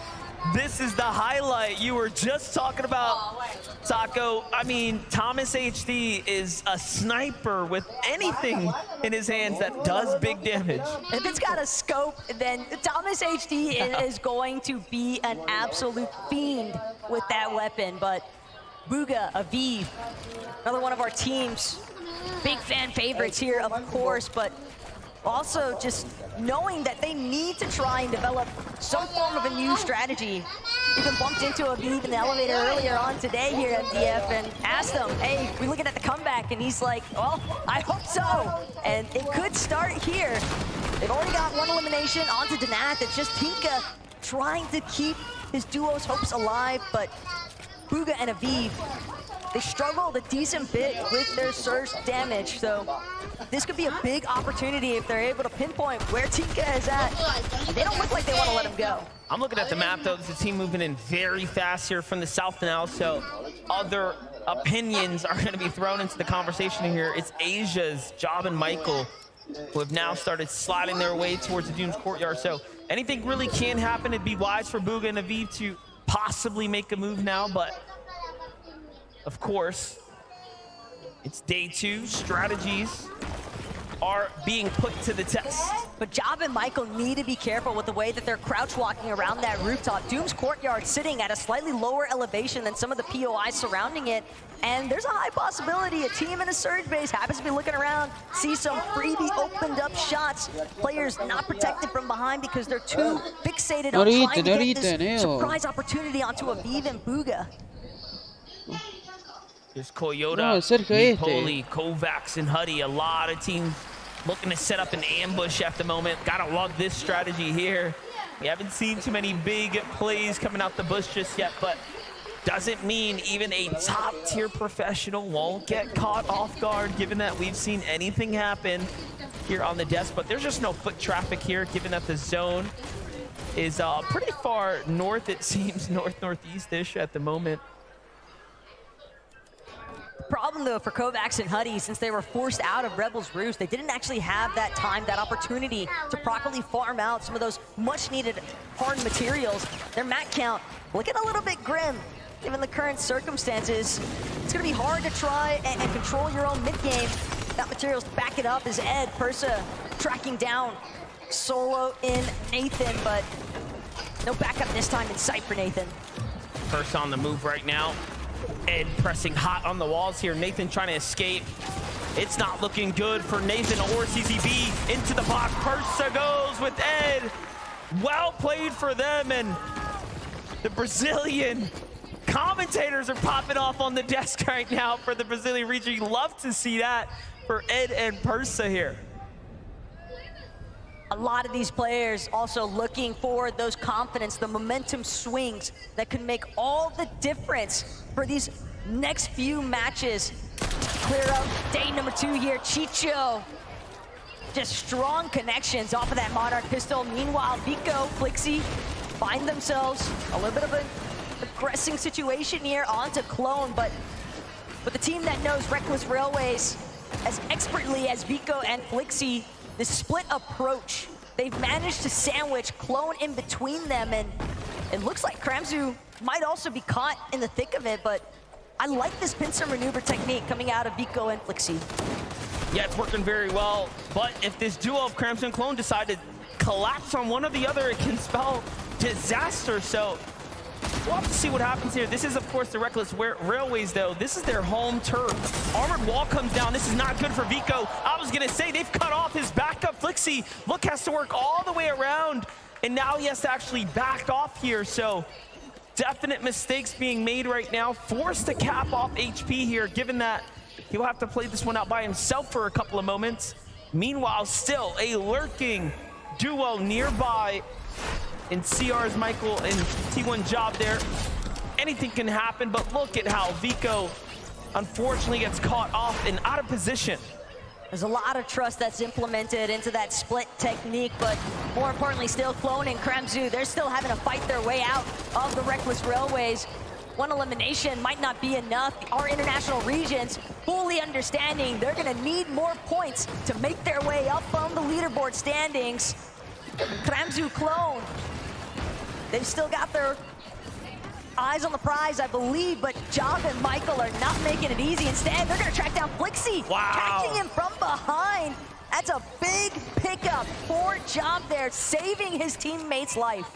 This is the highlight you were just talking about, Taco. I mean, Thomas HD is a sniper with anything in his hands that does big damage. If it's got a scope, then Thomas HD is going to be an absolute fiend with that weapon. But Bugha, Aviv, another one of our team's big fan favorites here, of course, but also just knowing that they need to try and develop some form of a new strategy. Even bumped into Aviv in the elevator earlier on today here at DF and asked him, hey, we looking at the comeback? And he's like, well, I hope so. And it could start here. They've already got one elimination onto Danath. It's just Tinka trying to keep his duo's hopes alive, but Bugha and Aviv, they struggled a decent bit with their surge damage, so this could be a big opportunity if they're able to pinpoint where Tinka is at. They don't look like they want to let him go. I'm looking at the map, though. There's a team moving in very fast here from the south now, so other opinions are going to be thrown into the conversation here. It's Asia's Job and Michael, who have now started sliding their way towards the Dunes Courtyard, so anything really can happen. It'd be wise for Bugha and Aviv to possibly make a move now, but of course, it's day two. Strategies are being put to the test. But Job and Michael need to be careful with the way that they're crouch walking around that rooftop. Doom's Courtyard sitting at a slightly lower elevation than some of the POIs surrounding it. And there's a high possibility a team in a surge base happens to be looking around, see some freebie opened up shots. Players not protected from behind because they're too fixated on trying to get this surprise opportunity onto Aviv and Bugha. There's Koyota, Poli, Kovacs, and Huddy. A lot of teams looking to set up an ambush at the moment. Gotta love this strategy here. We haven't seen too many big plays coming out the bush just yet, but doesn't mean even a top-tier professional won't get caught off guard, given that we've seen anything happen here on the desk. But there's just no foot traffic here, given that the zone is pretty far north, it seems, north-northeast-ish at the moment. Problem though for Kovacs and Huddy, since they were forced out of Rebels Roost, they didn't actually have that time, that opportunity to properly farm out some of those much needed hard materials. Their mat count looking a little bit grim given the current circumstances. It's gonna be hard to try and control your own mid game. That materials to back it up is Ed, Persa tracking down solo in Nathan, but no backup this time in sight for Nathan. Persa on the move right now. Ed pressing hot on the walls here. Nathan trying to escape. It's not looking good for Nathan or CCB. Into the box. Persa goes with Ed. Well played for them, and the Brazilian commentators are popping off on the desk right now for the Brazilian region. You love to see that for Ed and Persa here. A lot of these players also looking for those confidence, the momentum swings that can make all the difference for these next few matches. Clear up day number 2 here. Chicho, just strong connections off of that Monarch pistol. Meanwhile, Vico, Flixie find themselves a little bit of an aggressing situation here onto Clone, but with a team that knows Reckless Railways as expertly as Vico and Flixie, the split approach, they've managed to sandwich Clone in between them, and it looks like Kramzu might also be caught in the thick of it, but I like this pincer maneuver technique coming out of Vico and Flixie. Yeah, it's working very well, but if this duo of Kramzu and Clone decide to collapse on one or the other, it can spell disaster, so we'll have to see what happens here. This is, of course, the Reckless Railways, though. This is their home turf. Armored wall comes down. This is not good for Vico. I was going to say, they've cut off his backup. Flixie, look, has to work all the way around, and now he has to actually back off here. So definite mistakes being made right now. Forced to cap off HP here, given that he'll have to play this one out by himself for a couple of moments. Meanwhile, still a lurking duo nearby in CR's Michael and T1 Job there. Anything can happen, but look at how Vico unfortunately gets caught off and out of position. There's a lot of trust that's implemented into that split technique, but more importantly still, Clone and Kramzu, they're still having to fight their way out of the Reckless Railways. One elimination might not be enough. Our international regions fully understanding they're gonna need more points to make their way up on the leaderboard standings. Kramzu, Clone, they've still got their eyes on the prize, I believe, but Job and Michael are not making it easy. Instead, they're gonna track down Flixie, catching him from behind. That's a big pickup for Job there, saving his teammate's life.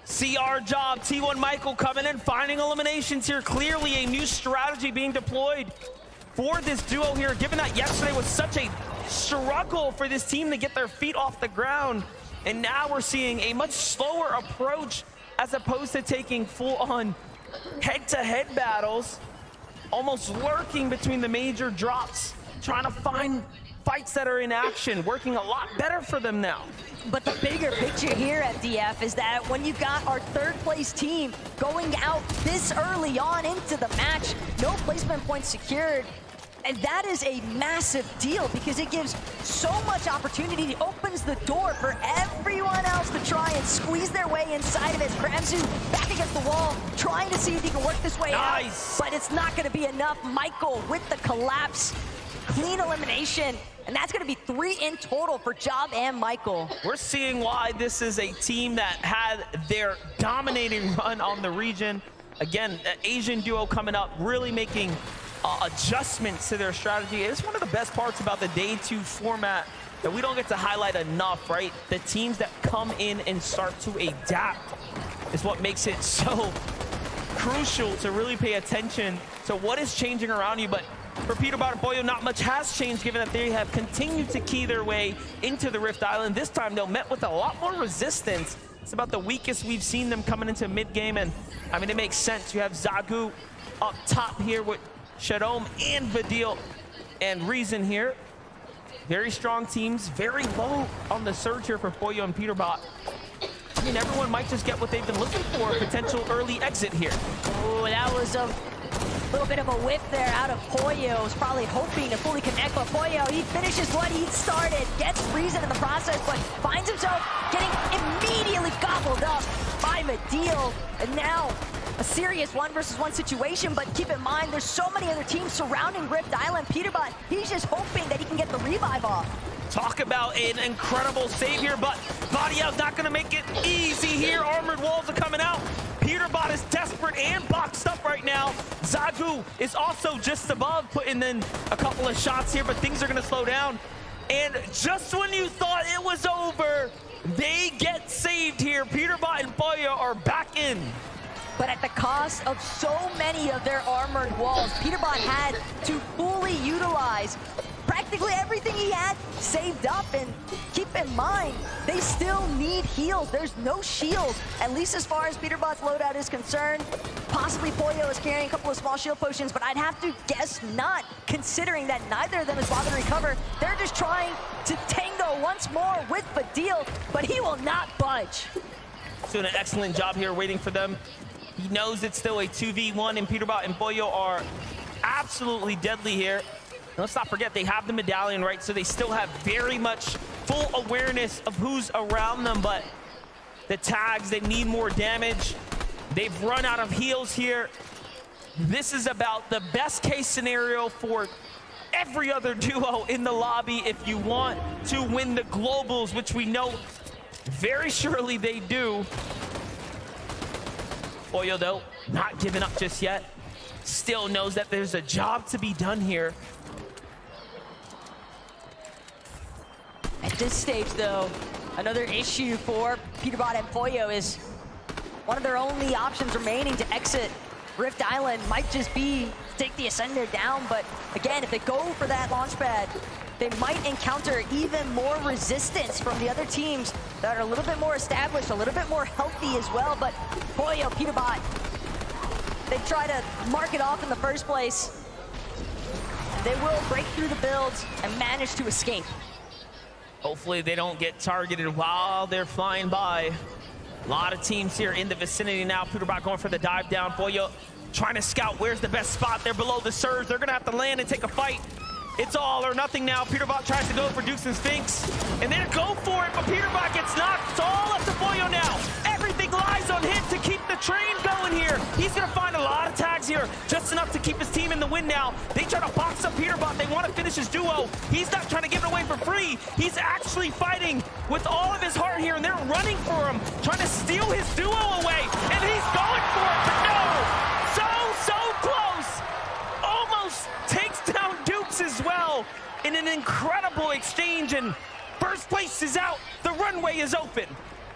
CR Job, T1 Michael coming in, finding eliminations here. Clearly a new strategy being deployed for this duo here, given that yesterday was such a struggle for this team to get their feet off the ground. And now we're seeing a much slower approach as opposed to taking full-on head-to-head battles, almost lurking between the major drops, trying to find fights that are in action, working a lot better for them now. But the bigger picture here at DF is that when you've got our third-place team going out this early on into the match, no placement points secured, and that is a massive deal because it gives so much opportunity. It opens the door for everyone else to try and squeeze their way inside of it. Kramzu back against the wall, trying to see if he can work this way out, but it's not going to be enough. Michael with the collapse, clean elimination, and that's going to be 3 in total for Job and Michael. We're seeing why this is a team that had their dominating run on the region. Again, an Asian duo coming up, really making adjustments to their strategy. It's one of the best parts about the day 2 format that we don't get to highlight enough, right? The teams that come in and start to adapt is what makes it so crucial to really pay attention to what is changing around you. But for Peterborough and Boyo, not much has changed, given that they have continued to key their way into the Rift Island. This time they'll met with a lot more resistance. It's about the weakest we've seen them coming into mid-game, and I mean, it makes sense. You have Zagu up top here with Shadome and Vadil and Reason here. Very strong teams, very low on the surge here for Boyo and Peterbot. mean, everyone might just get what they've been looking for, a potential early exit here. Oh, that was a little bit of a whiff there out of Pollo. Was probably hoping to fully connect, but Pollo, he finishes what he started, gets reason in the process, but finds himself getting immediately gobbled up by Medeal. And now a serious 1-versus-1 situation, but keep in mind, there's so many other teams surrounding Rift Island. Peterbot, he's just hoping that he can get the revive off. Talk about an incredible save here, but Badial's not going to make it easy here. Armored walls are coming out. Peterbot is desperate and boxed up right now. Zagu is also just above, putting in a couple of shots here, but things are going to slow down. And just when you thought it was over, they get saved here. Peterbot and Pollo are back in. But at the cost of so many of their armored walls, Peterbot had to fully utilize practically everything he had saved up. And keep in mind, they still need heals. There's no shield, at least as far as Peterbot's loadout is concerned. Possibly Pollo is carrying a couple of small shield potions, but I'd have to guess not, considering that neither of them is bothered to recover. They're just trying to tango once more with Medeal, but he will not budge. Doing an excellent job here waiting for them. He knows it's still a 2v1, and Peterbot and Pollo are absolutely deadly here. Let's not forget, they have the medallion, right? So they still have very much full awareness of who's around them, but the tags, they need more damage. They've run out of heals here. This is about the best case scenario for every other duo in the lobby if you want to win the globals, which we know very surely they do. Pollo, though, not giving up just yet. Still knows that there's a job to be done here. At this stage, though, another issue for Peterbot and Pollo is one of their only options remaining to exit Rift Island might just be take the Ascender down. But again, if they go for that launch pad, they might encounter even more resistance from the other teams that are a little bit more established, a little bit more healthy as well. But Pollo, Peterbot, they try to mark it off in the first place. They will break through the builds and manage to escape. Hopefully they don't get targeted while they're flying by. A lot of teams here in the vicinity now. Peterbot going for the dive down. Pollo trying to scout where's the best spot. They're below the surge. They're gonna have to land and take a fight. It's all or nothing now. Peterbot tries to go for Dukes and Sphinx, and they go for it, but Peterbot gets knocked. It's all up to Pollo now. Everything lies on him to keep the train going here. He's gonna find a lot of tags here, just enough to keep his team in the win now. They try to box up Peterbot. They want to finish his duo. He's not trying to give it away for free. He's actually fighting with all of his heart here, and they're running for him, trying to steal his duo away, and he's going for it, but no! So close! Almost takes down Dukes as well in an incredible exchange, and first place is out. The runway is open.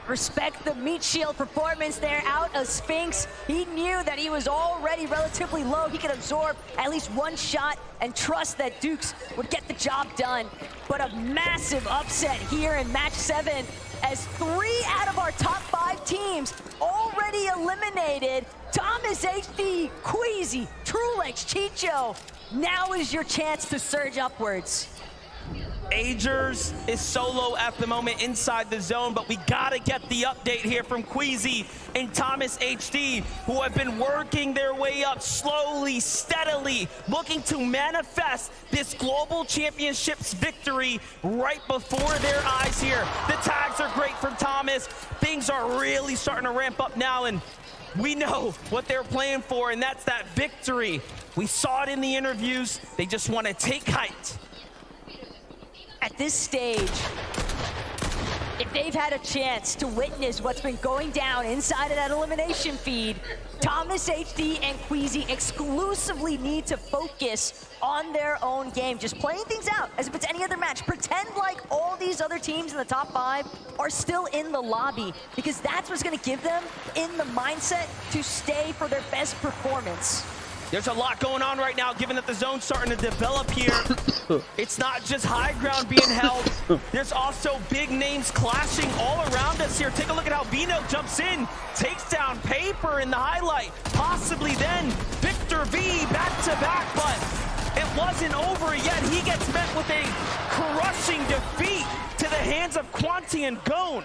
Respect the meat shield performance there out of Sphinx. He knew that he was already relatively low. He could absorb at least one shot and trust that Dukes would get the job done. But a massive upset here in match 7 as 3 out of our top 5 teams already eliminated. Thomas HD, Queasy, Trulex, Chicho. Now is your chance to surge upwards. Agers is solo at the moment inside the zone, but we gotta get the update here from Queasy and Thomas HD, who have been working their way up slowly, steadily, looking to manifest this global championships victory right before their eyes here. The tags are great from Thomas. Things are really starting to ramp up now, and we know what they're playing for, and that's that victory. We saw it in the interviews. They just want to take height. At this stage, if they've had a chance to witness what's been going down inside of that elimination feed, Thomas HD and Queasy exclusively need to focus on their own game, just playing things out as if it's any other match. Pretend like all these other teams in the top 5 are still in the lobby, because that's what's going to give them in the mindset to stay for their best performance. There's a lot going on right now, given that the zone's starting to develop here. It's not just high ground being held. There's also big names clashing all around us here. Take a look at how Vino jumps in, takes down Paper in the highlight. Possibly then Victor V back-to-back, but it wasn't over yet. He gets met with a crushing defeat to the hands of Quanti and Gone.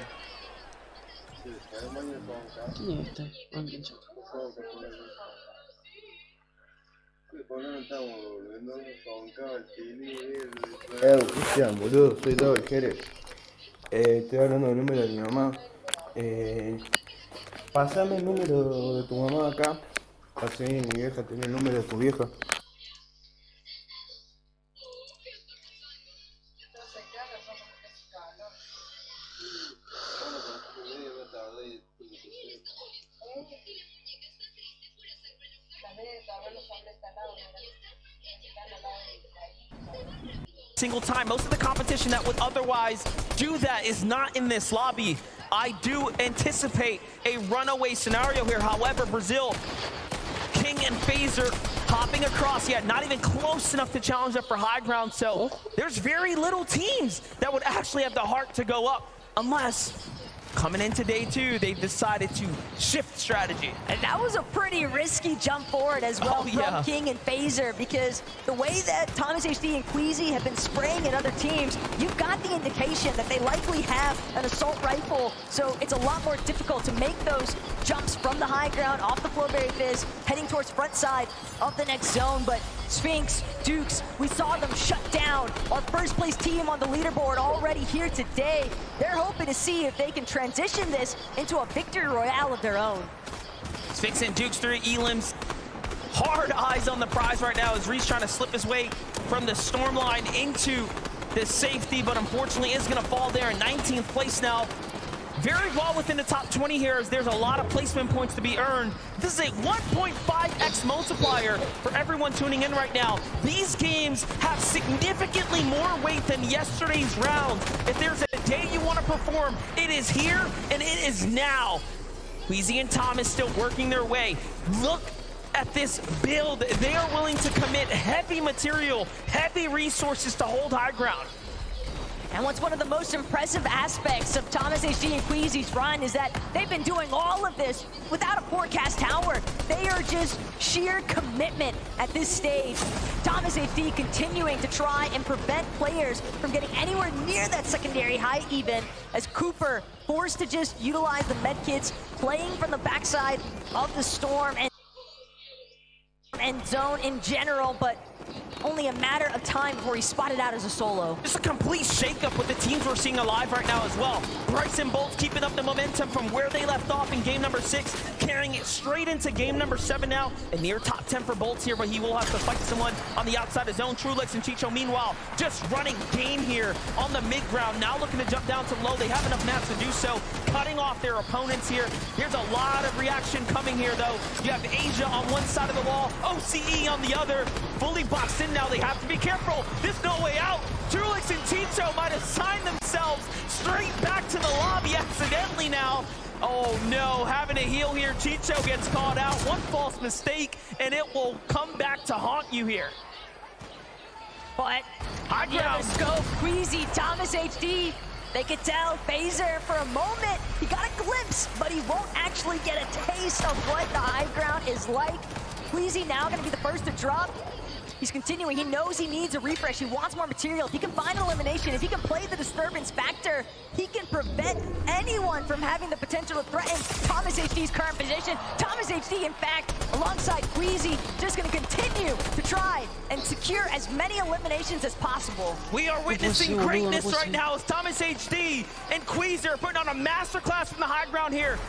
Niente, non vinciamo. Cristian, boludo, soy Double Jerez. Estoy hablando del número de mi mamá. Pásame el número de tu mamá acá. Así mi vieja tiene el número de tu vieja. Single time. Most of the competition that would otherwise do that is not in this lobby. I do anticipate a runaway scenario here. However, Brazil, King and Phaser hopping across, yet not even close enough to challenge up for high ground. So there's very little teams that would actually have the heart to go up, unless coming into day 2, they've decided to shift strategy. And that was a pretty risky jump forward as well from King and Phaser, because the way that Thomas HD and Queasy have been spraying at other teams, you've got the indication that they likely have an assault rifle, so it's a lot more difficult to make those jumps from the high ground off the Flowberry Fizz, heading towards front side of the next zone. But Sphinx, Dukes, we saw them shut down our first place team on the leaderboard already here today. They're hoping to see if they can transition this into a victory royale of their own. Sphinx and Dukes through Elims. Hard eyes on the prize right now as Reese trying to slip his way from the storm line into the safety, but unfortunately is going to fall there in 19th place now. Very well within the top 20 here, as there's a lot of placement points to be earned. This is a 1.5x multiplier for everyone tuning in right now. These games have significantly more weight than yesterday's round. If there's a day you want to perform, it is here and it is now. Queasy and Thomas still working their way. Look at this build. They are willing to commit heavy material, heavy resources to hold high ground. And what's one of the most impressive aspects of Thomas HD and Queasy's run is that they've been doing all of this without a forecast tower. They are just sheer commitment at this stage. Thomas HD continuing to try and prevent players from getting anywhere near that secondary height even, as Cooper forced to just utilize the medkits, playing from the backside of the storm and zone in general, but only a matter of time before he's spotted out as a solo. Just a complete shakeup with the teams we're seeing alive right now as well. Bryce and Bolt keeping up the momentum from where they left off in game number 6, carrying it straight into game number 7 now. A near top 10 for Bolts here, but he will have to fight someone on the outside of zone. Trulix and Chicho, meanwhile, just running game here on the mid-ground. Now looking to jump down to low. They have enough mats to do so, cutting off their opponents here. Here's a lot of reaction coming here, though. You have Asia on one side of the wall, OCE on the other, fully boxed in now. They have to be careful. There's no way out. Trulix and Chicho might have signed themselves straight back to the lobby accidentally now. Oh no, having to heal here. Chicho gets caught out. One false mistake, and it will come back to haunt you here. But on the other scope, Queasy, Thomas HD, they could tell Phaser for a moment, he got a glimpse, but he won't actually get a taste of what the high ground is like. Queasy now going to be the first to drop. He's continuing. He knows he needs a refresh. He wants more material. If he can find an elimination, if he can play the disturbance factor, he can prevent anyone from having the potential to threaten Thomas HD's current position. Thomas HD, in fact, alongside Queasy, just going to continue to try and secure as many eliminations as possible. We are witnessing greatness right now as Thomas HD and Queasy are putting on a masterclass from the high ground here.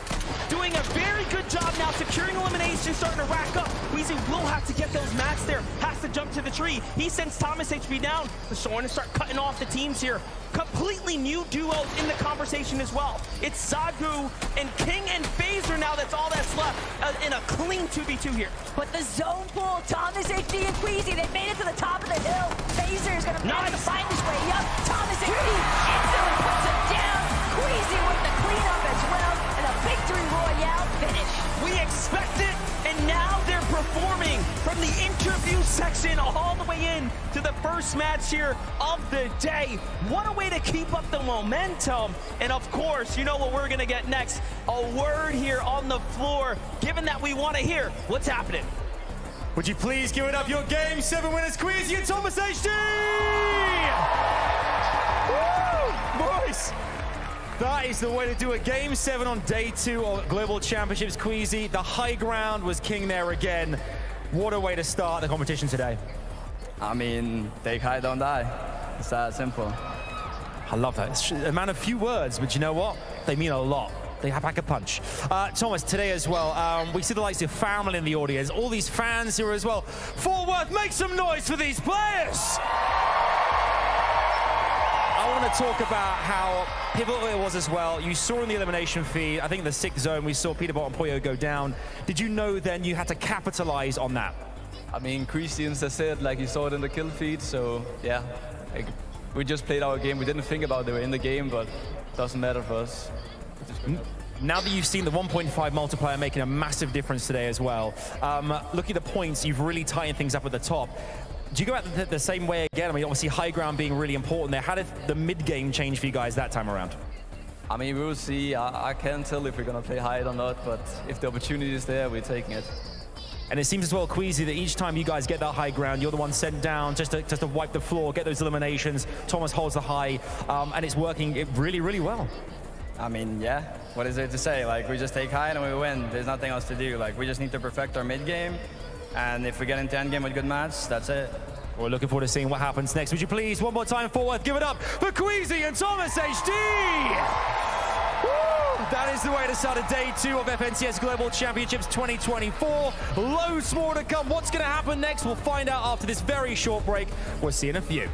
Doing a very good job now securing eliminations, starting to rack up. Queasy will have to get those mats there. Has to jump to the tree. He sends Thomas HB down. They're starting to start cutting off the teams here. Completely new duo in the conversation as well. It's Zagu and King and Phaser now. That's all that's left in a clean 2v2 here. But the zone pull, Thomas HD and Queasy, they made it to the top of the hill. Phaser is going to have to find his way up. Thomas HD instantly puts him down. Queasy with the cleanup as well, and a victory royale finish. We expect it, and now they're performing from the interview section all the way in to the first match here of the day. What a way to keep up the momentum. And of course, you know what we're gonna get next. A word here on the floor, given that we want to hear what's happening. Would you please give it up your Game 7 winners, Queasy and Thomas HD? Woo! Boys! That is the way to do a Game 7 on day 2 of Global Championships, Queasy. The high ground was king there again. What a way to start the competition today. I mean, take high, don't die. It's that simple. I love that. It's a man of few words, but you know what? They mean a lot. They pack a punch. Thomas, today as well, we see the likes of family in the audience, all these fans here as well. Fort Worth, make some noise for these players! I want to talk about how pivotal it was as well. You saw in the elimination feed, I think the 6th zone, we saw Peter Bot and Poyo go down. Did you know then you had to capitalize on that? I mean, Christians said, like you saw it in the kill feed, so yeah. Like, we just played our game. We didn't think about it in the game, but it doesn't matter for us. Now that you've seen the 1.5 multiplier making a massive difference today as well, looking at the points, you've really tightened things up at the top. Do you go out the same way again? I mean, obviously high ground being really important there. How did the mid-game change for you guys that time around? I mean, we will see. I can't tell if we're going to play high or not, but if the opportunity is there, we're taking it. And it seems as well, Queasy, that each time you guys get that high ground, you're the one sent down just to wipe the floor, get those eliminations. Thomas holds the high, and it's working really, really well. I mean, yeah. What is there to say? Like, we just take high and we win. There's nothing else to do. Like, we just need to perfect our mid-game. And if we get into endgame with good match, that's it. We're looking forward to seeing what happens next. Would you please, one more time, Fort Worth, give it up for Queasy and Thomas HD! Woo! That is the way to start a day 2 of FNCS Global Championships 2024. Loads more to come. What's going to happen next? We'll find out after this very short break. We'll see you in a few.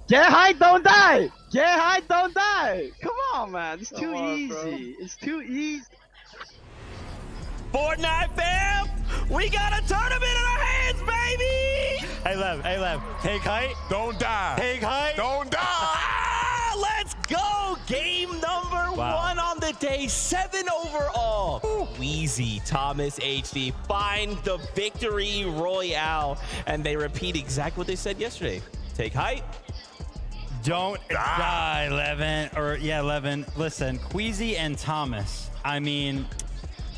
Get high, don't die! Get high, don't die! Come on, man. It's too easy. Bro. It's too easy. Fortnite fam, we got a tournament in our hands, baby! Hey, Lev, take height. Don't die. Take height. Don't die. Ah, let's go! Game number 1 on the day, 7 overall. Queasy, Thomas HD find the victory royale, and they repeat exactly what they said yesterday. Take height. Don't die, Levin. Levin. Listen, Queasy and Thomas, I mean,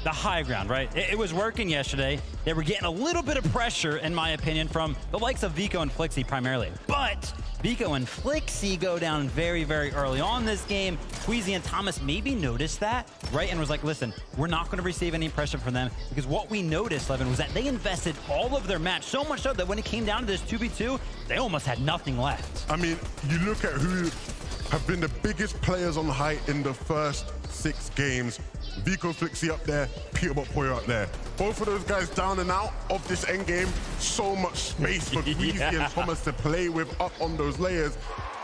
the high ground, right? It was working yesterday. They were getting a little bit of pressure, in my opinion, from the likes of Vico and Flixie primarily. But Vico and Flixie go down very, very early on this game. Queasy and Thomas maybe noticed that, right? And was like, listen, we're not going to receive any pressure from them, because what we noticed, Levin, was that they invested all of their match, so much so that when it came down to this 2v2, they almost had nothing left. I mean, you look at who have been the biggest players on height in the first 6 games. Vico, Flixie up there, Peterbot, Poyo up there. Both of those guys down and out of this end game. So much space for Queasy and Thomas to play with up on those layers.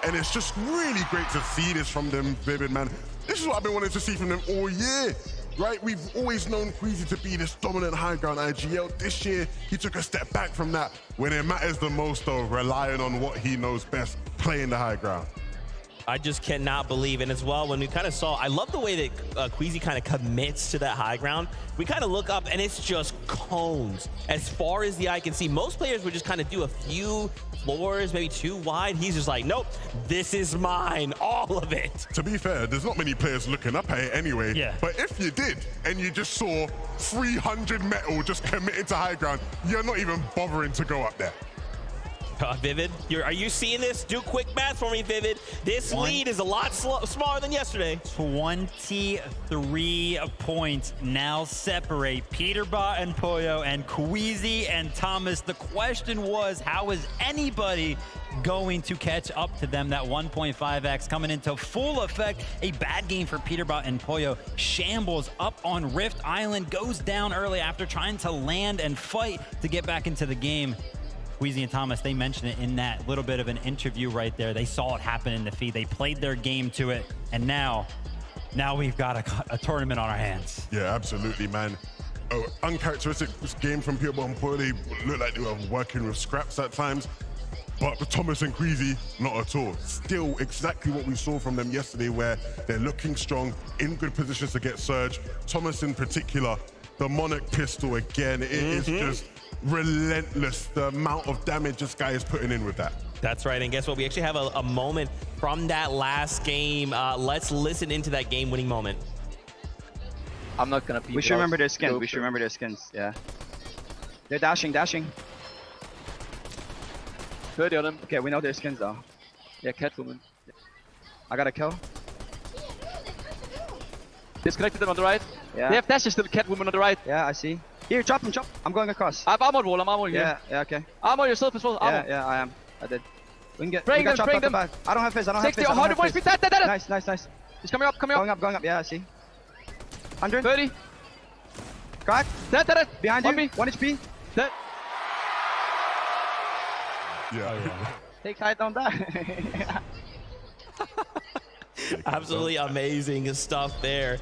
And it's just really great to see this from them, Vivid, man. This is what I've been wanting to see from them all year, right? We've always known Queasy to be this dominant high ground IGL. This year, he took a step back from that. When it matters the most, though, relying on what he knows best, playing the high ground. I just cannot believe. And as well, when we kind of saw, I love the way that Queasy kind of commits to that high ground. We kind of look up and it's just cones as far as the eye can see. Most players would just kind of do a few floors, maybe 2 wide. He's just like, nope, this is mine, all of it. To be fair, there's not many players looking up at it anyway. Yeah. But if you did, and you just saw 300 metal just committed to high ground, you're not even bothering to go up there. Vivid, are you seeing this? Do quick math for me, Vivid. This lead is a lot smaller than yesterday. 23 points now separate Peterbot and Poyo and Queasy and Thomas. The question was, how is anybody going to catch up to them? That 1.5x coming into full effect. A bad game for Peterbot and Poyo. Shambles up on Rift Island, goes down early after trying to land and fight to get back into the game. Queasy and Thomas, they mentioned it in that little bit of an interview right there. They saw it happen in the feed. They played their game to it. And now we've got a tournament on our hands. Yeah, absolutely, man. Uncharacteristic game from Peterbot and Poyo. They look like they were working with scraps at times. But Thomas and Queasy, not at all. Still exactly what we saw from them yesterday, where they're looking strong, in good positions to get surge. Thomas in particular, the Monarch pistol again, it is just relentless, the amount of damage this guy is putting in with that. That's right, and guess what? We actually have a moment from that last game. Let's listen into that game-winning moment. I'm not gonna be. We should remember their skins. We should remember their skins. Yeah. They're dashing. 30 of them. Okay, we know their skins though. Yeah, Catwoman. I got a kill. Disconnected them on the right. Yeah. They have dashes to the Catwoman on the right. Yeah, I see. Here, drop him, I'm going across. I'm armored wall, I'm armored here. Yeah, okay. Armor yourself as well, armor. Yeah, I am. I did. We can get, bring them. I don't have fizz, 60, 100 points, dead. Nice. He's coming up. Going up, yeah, I see. 100. 30. Crack. Dead. Behind you, 1 HP. Dead. Yeah. Take height, don't die. Absolutely amazing stuff there.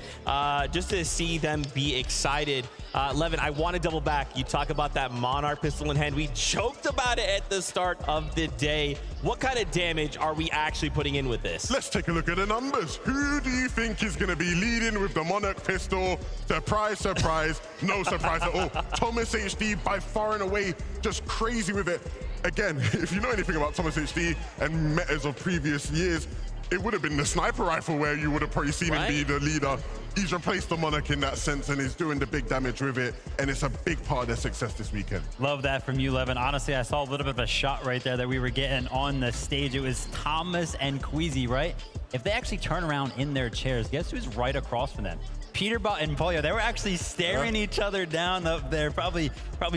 Just to see them be excited. Levin, I want to double back. You talk about that Monarch pistol in hand. We joked about it at the start of the day. What kind of damage are we actually putting in with this? Let's take a look at the numbers. Who do you think is going to be leading with the Monarch pistol? Surprise, no surprise at all. Thomas HD by far and away, just crazy with it. Again, if you know anything about Thomas HD and metas of previous years, it would have been the sniper rifle where you would have probably seen him be the leader. He's replaced the Monarch in that sense, and he's doing the big damage with it, and it's a big part of their success this weekend. Love that from you, Levin. Honestly, I saw a little bit of a shot right there that we were getting on the stage. It was Thomas and Queasy, right? If they actually turn around in their chairs, guess who's right across from them? Peterbot and Poyo. They were actually staring each other down up there, probably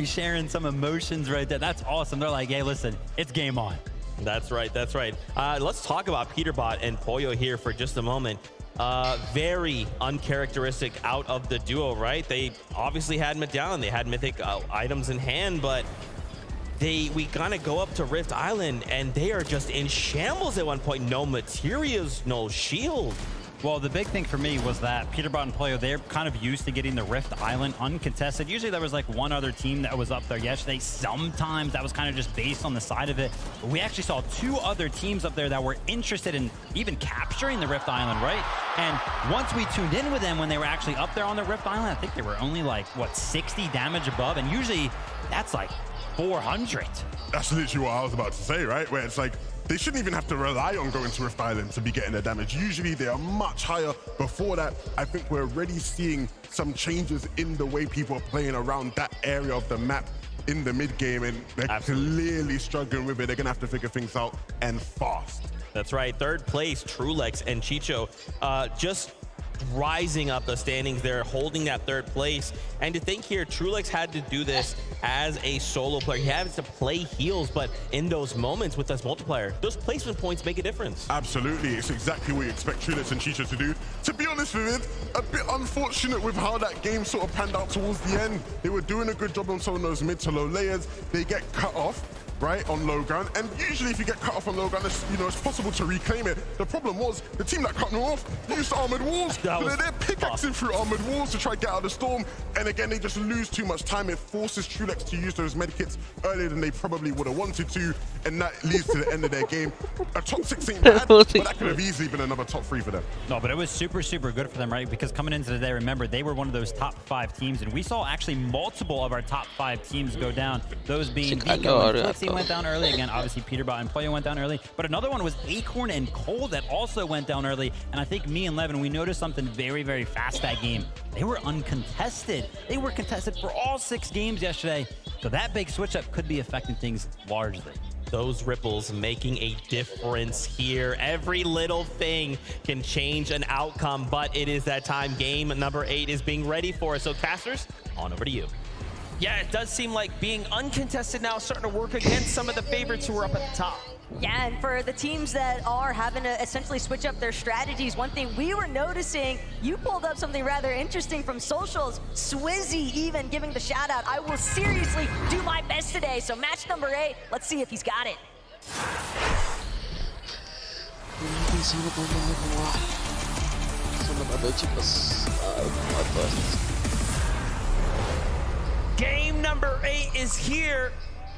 sharing some emotions right there. That's awesome. They're like, hey, listen, it's game on. That's right. Let's talk about Peterbot and Poyo here for just a moment. Very uncharacteristic out of the duo, right? They obviously had Medallion, they had mythic items in hand, but we kind of go up to Rift Island and they are just in shambles at one point. No materials, no shield. Well, the big thing for me was that Peterbot and Pollo, they're kind of used to getting the Rift Island uncontested. Usually there was like one other team that was up there yesterday. Sometimes that was kind of just based on the side of it. But we actually saw 2 other teams up there that were interested in even capturing the Rift Island, right? And once we tuned in with them when they were actually up there on the Rift Island, I think they were only like, what, 60 damage above? And usually that's like 400. That's literally what I was about to say, right? Where it's like, they shouldn't even have to rely on going to Rift Island to be getting their damage. Usually they are much higher before that. I think we're already seeing some changes in the way people are playing around that area of the map in the mid game, and they're clearly struggling with it. They're gonna have to figure things out, and fast. That's right. 3rd place, Trulex and Chicho just rising up the standings there, holding that 3rd place. And to think here, Trulex had to do this as a solo player. He has to play heals, but in those moments with this multiplier, those placement points make a difference. Absolutely. It's exactly what you expect Trulex and Chicho to do. To be honest with it, a bit unfortunate with how that game sort of panned out towards the end. They were doing a good job on some of those mid to low layers. They get cut off, right, on low ground, and usually if you get cut off on low ground, it's, it's possible to reclaim it. The problem was the team that cut them off used armored walls, but they're pickaxing through armored walls to try to get out of the storm, and again they just lose too much time. It forces Trulex to use those medkits earlier than they probably would have wanted to, and that leads to the end of their game. A top 6 ain't bad, but that could have easily been another top 3 for them. No, but it was super, super good for them, right? Because coming into the day, remember, they were one of those top 5 teams, and we saw actually multiple of our top 5 teams go down, those being Vico and Flixie went down early. Again, obviously Peterbot and Pollo went down early, but another one was Acorn and Cole that also went down early. And I think me and Levin, we noticed something very, very fast that game. They were uncontested. They were contested for all 6 games yesterday. So that big switch up could be affecting things largely. Those ripples making a difference here. Every little thing can change an outcome, but it is that time. Game number 8 is being ready for us. So casters, on over to you. Yeah, it does seem like being uncontested now is starting to work against some of the favorites who are up at the top. Yeah, and for the teams that are having to essentially switch up their strategies, one thing we were noticing, you pulled up something rather interesting from socials. Swizzy even giving the shout out. I will seriously do my best today. So match number 8, let's see if he's got it. Game number 8 is here.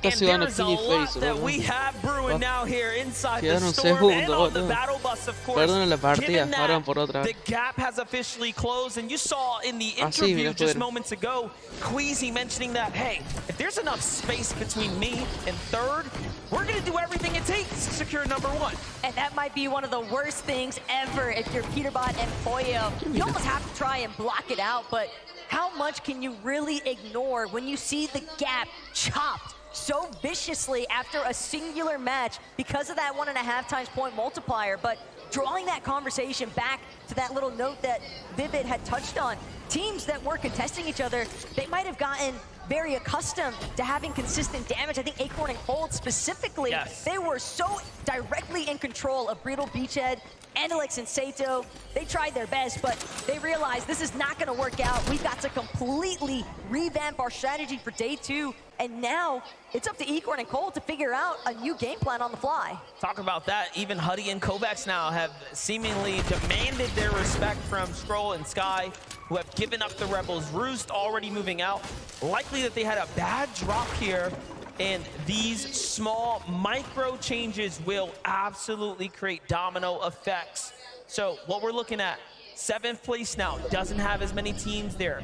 And there's a lot that we have brewing now here inside the storm and on the battle bus, of course. Given that the gap has officially closed, and you saw in the interview just moments ago, Queasy mentioning that, hey, if there's enough space between me and 3rd, we're going to do everything it takes to secure number 1. And that might be one of the worst things ever if you're Peterbot and Pollo. You almost have to try and block it out, but how much can you really ignore when you see the gap chopped so viciously after a singular match because of that 1.5 times point multiplier? But drawing that conversation back to that little note that Vivid had touched on, teams that were contesting each other, they might have gotten very accustomed to having consistent damage. I think Acorn and Cold specifically, they were so directly in control of Brittle Beachhead, Andelix and Sato. They tried their best, but they realized this is not gonna work out. We've got to completely revamp our strategy for day 2. And now it's up to Acorn and Cole to figure out a new game plan on the fly. Talk about that. Even Huddy and Kovacs now have seemingly demanded their respect from Scroll and Sky, who have given up the Rebels. Roost already moving out. Likely that they had a bad drop here, and these small micro changes will absolutely create domino effects. So what we're looking at, 7th place now, doesn't have as many teams there.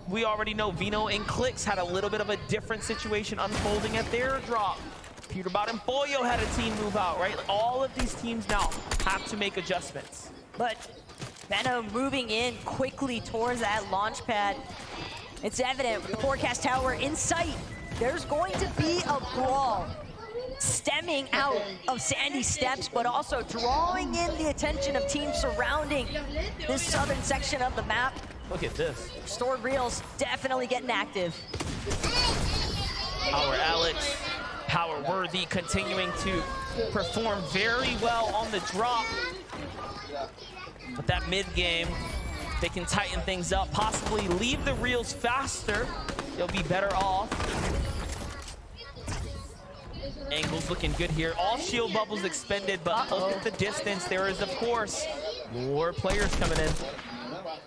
We already know Vino and Clicks had a little bit of a different situation unfolding at their drop. Peterbot and Pollo had a team move out, right? All of these teams now have to make adjustments. But Venom moving in quickly towards that launch pad. It's evident with the forecast tower in sight. There's going to be a brawl stemming out of Sandy Steps, but also drawing in the attention of teams surrounding this southern section of the map. Look at this. Stored Reels definitely getting active. Power Alex, Power Worthy continuing to perform very well on the drop. But that mid game, they can tighten things up, possibly leave the Reels faster. They'll be better off. Angle's looking good here. All shield bubbles expended, but look at the distance. There is, of course, more players coming in.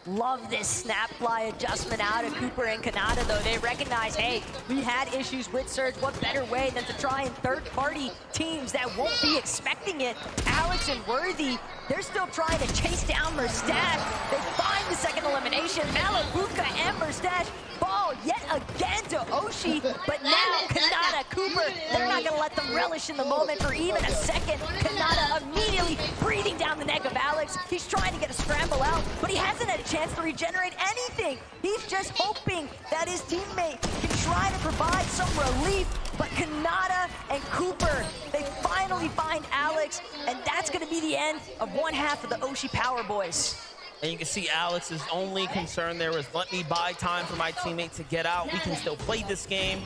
Love this snap fly adjustment out of Cooper and Kanata, though. They recognize, hey, we had issues with Surge. What better way than to try and third-party teams that won't be expecting it? Alex and Worthy, they're still trying to chase down Merstash. They find the second elimination. Malabuka and Merstash fall yet again to Oshi, but now Kanata, Cooper, they're not going to let them relish in the moment for even a second. Kanata immediately breathing down the neck of Alex. He's trying to get a scramble out, but he hasn't had a chance to regenerate anything. He's just hoping that his teammate can try to provide some relief, but Kanata and Cooper, they finally find Alex, and that's going to be the end of one half of the Oshi Power Boys. And you can see Alex's only concern there was, let me buy time for my teammate to get out. We can still play this game.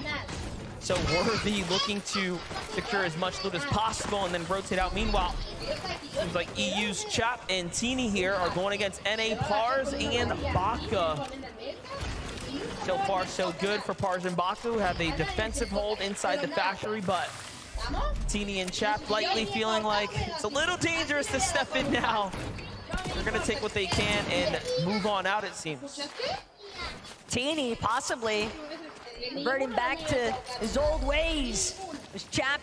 So Worthy looking to secure as much loot as possible and then rotate out. Meanwhile, seems like EU's Chap and Teeny here are going against NA Pars and Baka. So far, so good for Pars and Baka, who have a defensive hold inside the factory, but Teeny and Chap likely feeling like it's a little dangerous to step in now. They're gonna take what they can and move on out, it seems. Teeny possibly reverting back to his old ways. There's Chap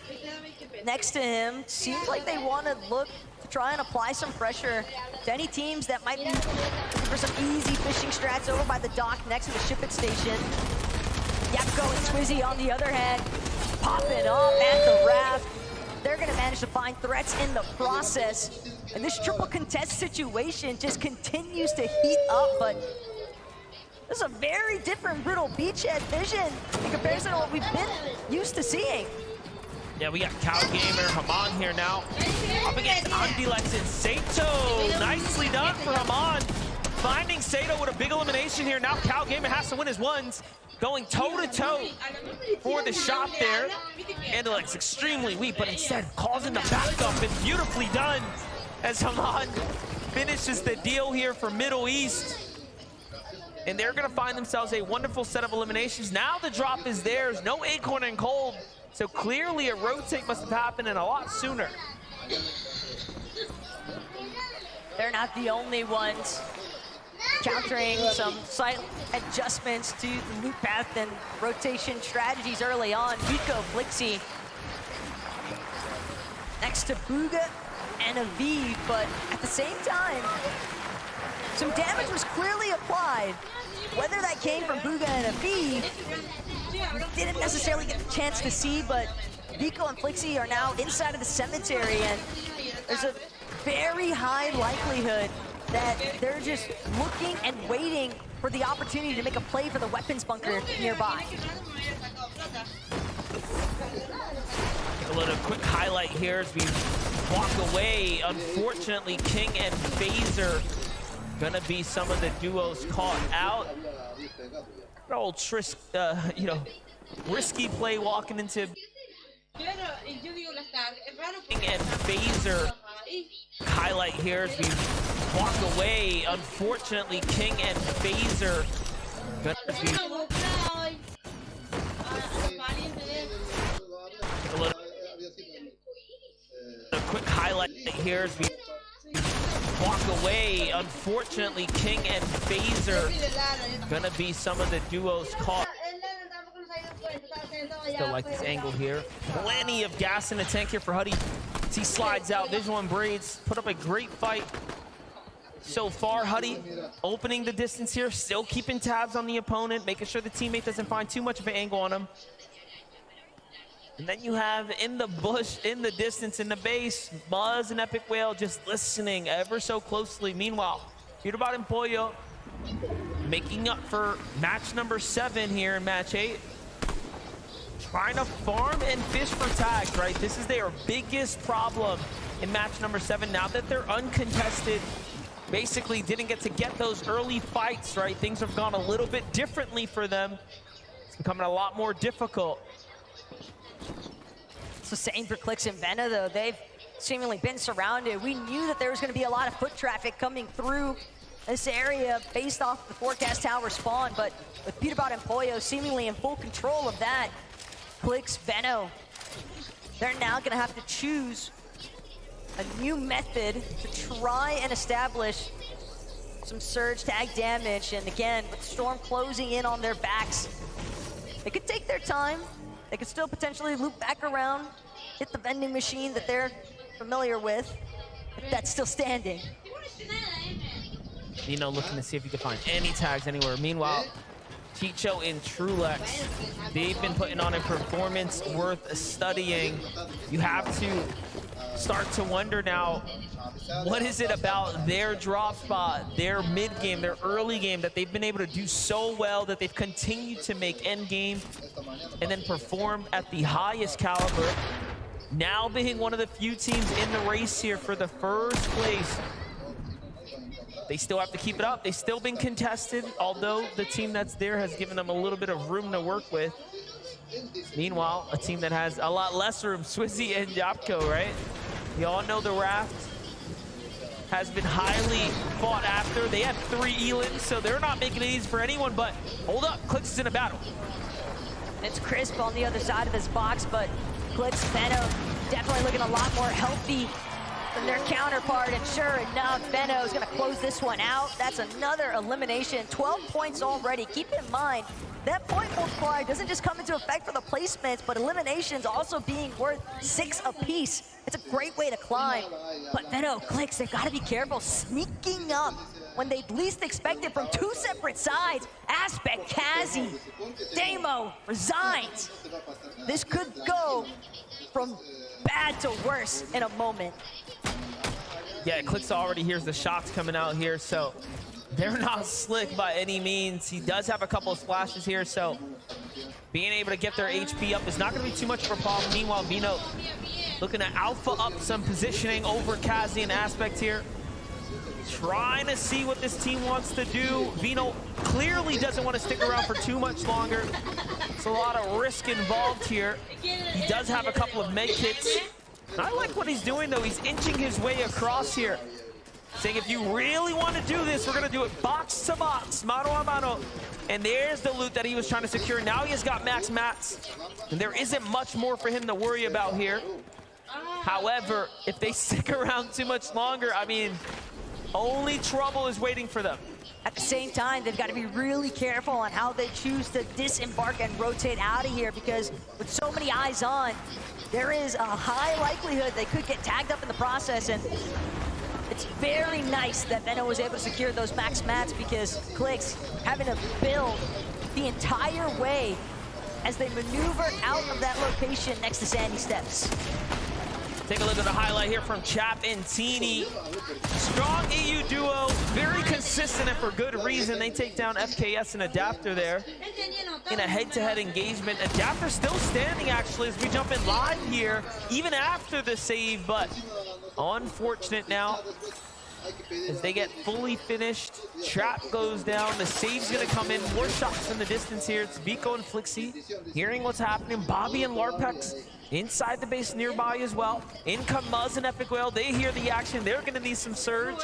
next to him. Seems like they want to look to try and apply some pressure to any teams that might be looking for some easy fishing strats over by the dock next to the ship-it station. Yapko and Swizzy on the other hand, popping up at the raft. They're gonna manage to find threats in the process. And this triple contest situation just continues to heat up, but this is a very different Brutal Beachhead vision in comparison to what we've been used to seeing. Yeah, we got Cow Gamer, Haman here now. Up against Andilex and Sato. Nicely done for Haman. Finding Sato with a big elimination here. Now Cow Gamer has to win his ones. Going toe-to-toe for the shot there. Andilex extremely weak, but instead causing the backup and beautifully done as Haman finishes the deal here for Middle East. And they're gonna find themselves a wonderful set of eliminations. Now the drop is theirs, no Acorn and Cold. So clearly a rotate must have happened and a lot sooner. They're not the only ones countering some slight adjustments to the loop path and rotation strategies early on. Vico, Flixie next to Bugha and Aviv, but at the same time, some damage was clearly applied. Whether that came from Bugha and Aviv, we didn't necessarily get the chance to see, but Vico and Flixie are now inside of the cemetery, and there's a very high likelihood that they're just looking and waiting for the opportunity to make a play for the weapons bunker nearby. A little quick highlight here as we walk away. Unfortunately, King and Phaser gonna be some of the duos caught out. An old risky play walking into King and Phaser. Highlight here as we walk away. Unfortunately, King and Phaser gonna be a quick highlight here as we walk away. Unfortunately, King and Phaser gonna be some of the duos caught. Still like this angle here. Plenty of gas in the tank here for Huddy. He slides out. Visual and Braids put up a great fight so far. Huddy opening the distance here, still keeping tabs on the opponent, making sure the teammate doesn't find too much of an angle on him. And then you have in the bush, in the distance, in the base, Muzz and Epic Whale just listening ever so closely. Meanwhile, Peterbot and Pollo making up for match number 7 here in match 8. Trying to farm and fish for tags, right? This is their biggest problem in match number 7. Now that they're uncontested, basically didn't get to get those early fights, right? Things have gone a little bit differently for them. It's becoming a lot more difficult. It's the same for Clix and Vena, though. They've seemingly been surrounded. We knew that there was going to be a lot of foot traffic coming through this area based off the forecast tower spawn, but with Peterbot and Pollo seemingly in full control of that, Clix, Veno They're now gonna have to choose a new method to try and establish some surge tag damage. And again, with Storm closing in on their backs, they could take their time. They could still potentially loop back around, hit the vending machine that they're familiar with, if that's still standing. Vino looking to see if he can find any tags anywhere. Meanwhile, Chicho and Trulex, they've been putting on a performance worth studying. You have to start to wonder now, what is it about their drop spot, their mid game, their early game that they've been able to do so well that they've continued to make end game and then perform at the highest caliber. Now being one of the few teams in the race here for the first place. They still have to keep it up. They've still been contested, although the team that's there has given them a little bit of room to work with. Meanwhile, a team that has a lot less room, Swizzy and Yapko, right? We all know the Raft has been highly fought after. They have 3 Elans, so they're not making it easy for anyone, but hold up, Clix is in a battle. It's Crisp on the other side of this box, but Clix, Benno definitely looking a lot more healthy than their counterpart, and sure enough, Benno is gonna close this one out. That's another elimination, 12 points already. Keep in mind, that point multiplier doesn't just come into effect for the placements, but eliminations also being worth 6 apiece. It's a great way to climb. But Benno, Clix, they've gotta be careful, sneaking up when they least expect it from 2 separate sides. Aspect, Kazi, Damo, resigns. This could go from bad to worse in a moment. Yeah, Clix already hears the shots coming out here, so they're not slick by any means. He does have a couple of splashes here, so being able to get their HP up is not going to be too much of a problem. Meanwhile, Vino looking to alpha up some positioning over Kazi and Aspect here. Trying to see what this team wants to do. Vino clearly doesn't want to stick around for too much longer. It's a lot of risk involved here. He does have a couple of med kits. I like what he's doing, though. He's inching his way across here, saying if you really want to do this, we're going to do it box to box, mano a mano. And there's the loot that he was trying to secure. Now he has got max mats, and there isn't much more for him to worry about here. However, if they stick around too much longer, I mean, only trouble is waiting for them. At the same time, they've got to be really careful on how they choose to disembark and rotate out of here, because with so many eyes on, there is a high likelihood they could get tagged up in the process. And it's very nice that Benno was able to secure those max mats, because Clix having to build the entire way as they maneuver out of that location next to Sandy Steps. Take a look at the highlight here from Chap and Teeny. Strong EU duo, very consistent and for good reason. They take down FKS and Adapter there in a head-to-head engagement. Adapter still standing, actually, as we jump in live here, even after the save, but unfortunate now as they get fully finished. Trap goes down, the save's gonna come in. More shots in the distance here. It's Vico and Flixie hearing what's happening. Bobby and Larpex inside the base nearby as well. In come Muzz and Epic Whale. They hear the action. They're gonna need some surge.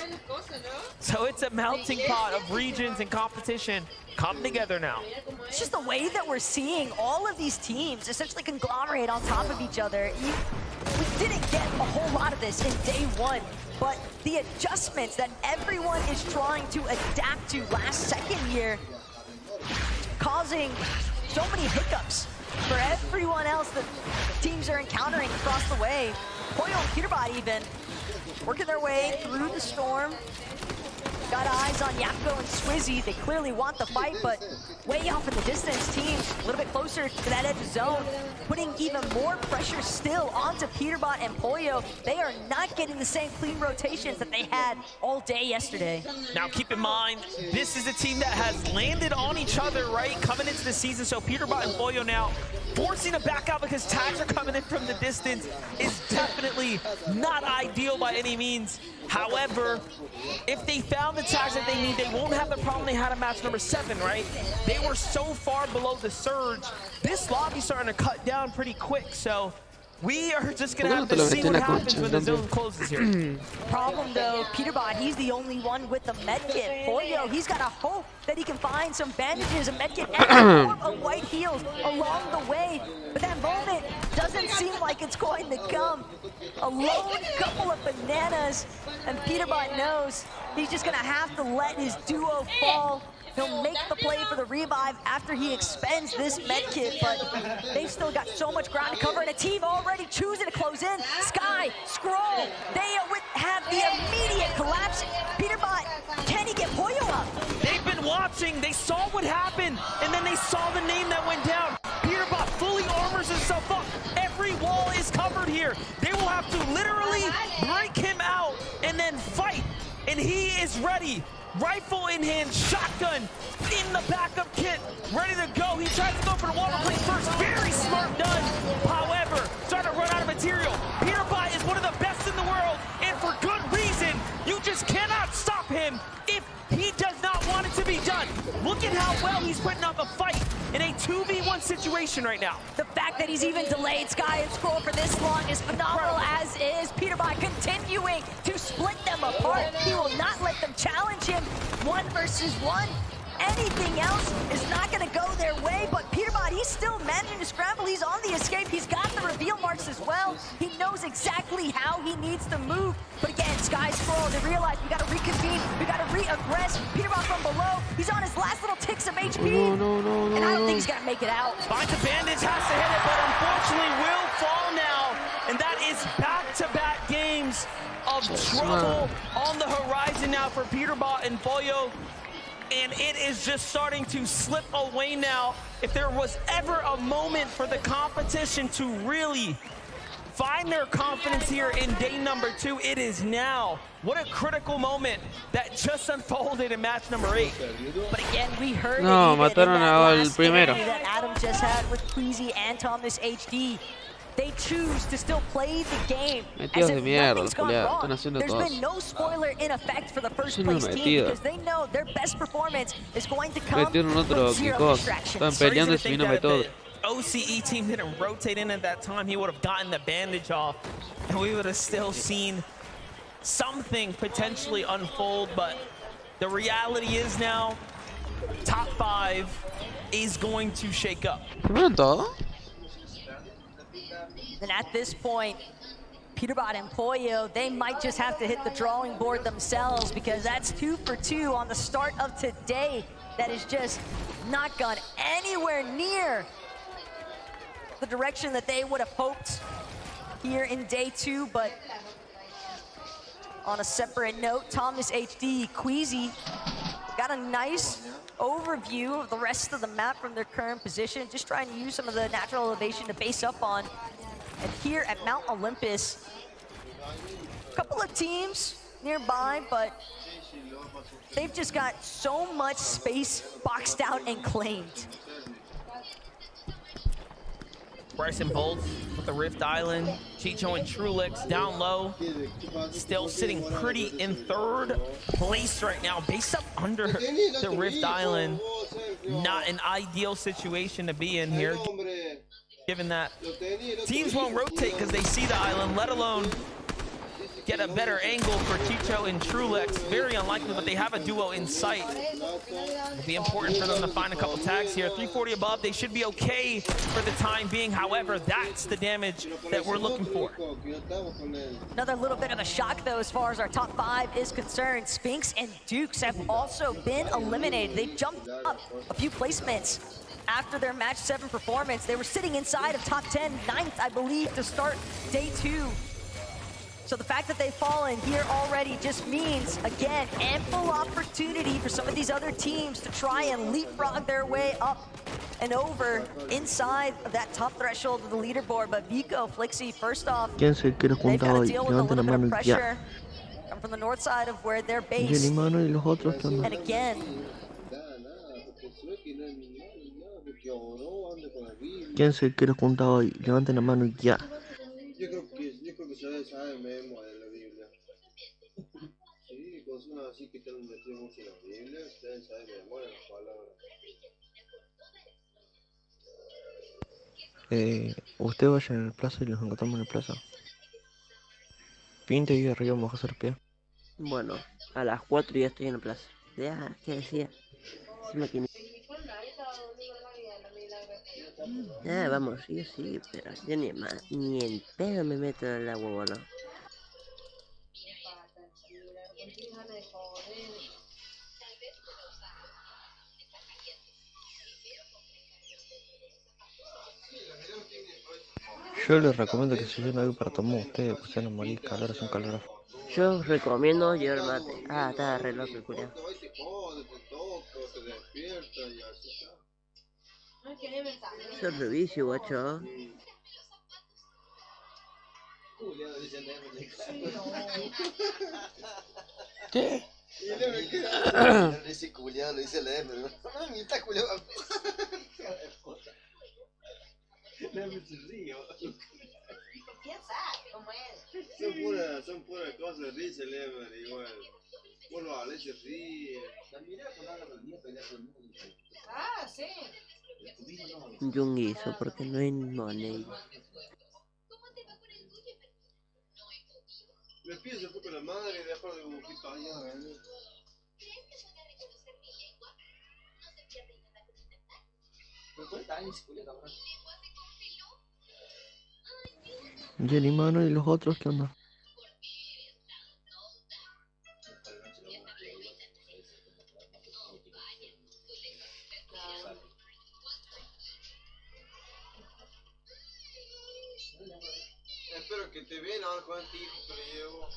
So it's a melting pot of regions and competition come together now. It's just the way that we're seeing all of these teams essentially conglomerate on top of each other. We didn't get a whole lot of this in day one, but the adjustments that everyone is trying to adapt to last second here, causing so many hiccups for everyone else that teams are encountering across the way. Poyo and Peterbot even working their way through the storm. Got eyes on Yapko and Swizzy. They clearly want the fight, but way off in the distance. Teams a little bit closer to that edge of zone, putting even more pressure still onto Peterbot and Poyo. They are not getting the same clean rotations that they had all day yesterday. Now keep in mind, this is a team that has landed on each other, right, coming into the season. So Peterbot and Poyo now forcing to back out because tags are coming in from the distance is definitely not ideal by any means. However, if they found the tags that they need, they won't have the problem they had in match number 7, right? They were so far below the surge. This lobby's starting to cut down pretty quick, so We are just going to have to see what happens when the zone closes here. Problem though, Peterbot, he's the only one with the medkit. Pollo, he's got to hope that he can find some bandages, a medkit, and a form of white heals along the way. But that moment doesn't seem like it's going to come. A lone couple of bananas, and Peterbot knows he's just going to have to let his duo fall. He'll make the play for the revive after he expends this medkit, but they've still got so much ground to cover, and a team already choosing to close in. Sky, Scroll, they have the immediate collapse. Peterbot, can he get Pollo up? They've been watching, they saw what happened, and then they saw the name that went down. Peterbot fully armors himself up. Every wall is covered here. They will have to literally break him out and then fight, and he is ready. Rifle in hand, shotgun in the backup kit, ready to go. He tries to go for the water plate first. Very smart done. However, starting to run out of material. Peterbot is one of the best in the world, and for good reason. You just cannot stop him if he does not want it to be done. Look at how well he's putting up a fight in a 2v1 situation right now. The fact that he's even delayed Sky and Scroll for this long is phenomenal, as is Peterbot continuing to split them apart. He will not let them challenge him 1 versus 1. Anything else is not going to go their way, but Peterbot, he's still managing to scramble. He's on the escape. He's got the reveal marks as well. He knows exactly how he needs to move. But again, Sky, Scroll, they realize we got to reconvene. We got to re-aggress. Peterbot from below. He's on his last little ticks of HP. And I don't think he's going to make it out. Finds a bandage, has to hit it, but unfortunately will fall now. And that is back-to-back games of trouble on the horizon now for Peterbot and Pollo. And it is just starting to slip away now. If there was ever a moment for the competition to really find their confidence here in day number 2, it is now. What a critical moment that just unfolded in match number 8. But again, we heard No, it mataron al primero. that Adam just had with Queasy and Thomas HD. They choose to still play the game as if nothing's gone wrong. There's been no spoiler in effect for the first place team because they know their best performance is going to come from zero distractions. OCE team didn't rotate in at that time. He would have gotten the bandage off, and we would have still seen something potentially unfold. But the reality is now, top 5 is going to shake up. And at this point, Peterbot and Pollo, they might just have to hit the drawing board themselves, because that's 2 for 2 on the start of today. That is just not gone anywhere near the direction that they would have hoped here in day 2. But on a separate note, Thomas HD, Queasy got a nice overview of the rest of the map from their current position, just trying to use some of the natural elevation to base up on. And here at Mount Olympus, a couple of teams nearby, but they've just got so much space boxed out and claimed. Bryson Bolts with the Rift Island. Chicho and Trulix down low. Still sitting pretty in 3rd place right now, based up under the Rift Island. Not an ideal situation to be in here, given that teams won't rotate because they see the island, let alone get a better angle for Chicho and Trulix. Very unlikely, but they have a duo in sight. It'll be important for them to find a couple tags here. 340 above, they should be okay for the time being. However, that's the damage that we're looking for. Another little bit of a shock, though, as far as our top 5 is concerned. Spinks and Dukes have also been eliminated. They jumped up a few placements after their match 7 performance. They were sitting inside of top 10, 9th, I believe, to start day 2. So the fact that they've fallen here already just means, again, ample opportunity for some of these other teams to try and leapfrog their way up and over inside of that top threshold of the leaderboard. But Vico, Flixie, first off, they've got to deal with a little bit of pressure from the north side of where they're based. And again, ¿quién se quiere juntar hoy? Levanten la mano ya. Yo creo que se sabe memo de la Biblia. Sí, cosas así que están metidos mucho en la Biblia, ustedes saben de memoria las palabras. Usted vaya en el plaza y nos encontramos en el plaza. Pinte y arriba vamos a hacer pie. Bueno, a las 4 ya estoy en la plaza. Ya, ¿qué decía? Vamos, sí, pero yo ni en pedo me meto en el agua, boludo. Yo les recomiendo que se lleven algo para tomar ustedes, pues se van a morir, calor es un calor. Yo recomiendo llevar mate. Está re loco el culiao. Yo reviso, guacho. ¿Qué? Ese culiado lo dice la M, ¿no? Ni está culiado. Son puras cosas de risa, Lever, igual. Vos lo hablas y se ríe. Ah, sí. Un guiso, porque no hay money. Me pide se fue con la madre y dejó de dibujito allá, ¿eh? Jenny, mano, ¿y los otros qué onda? Espero que te vean ahora con el hijo que le llevo.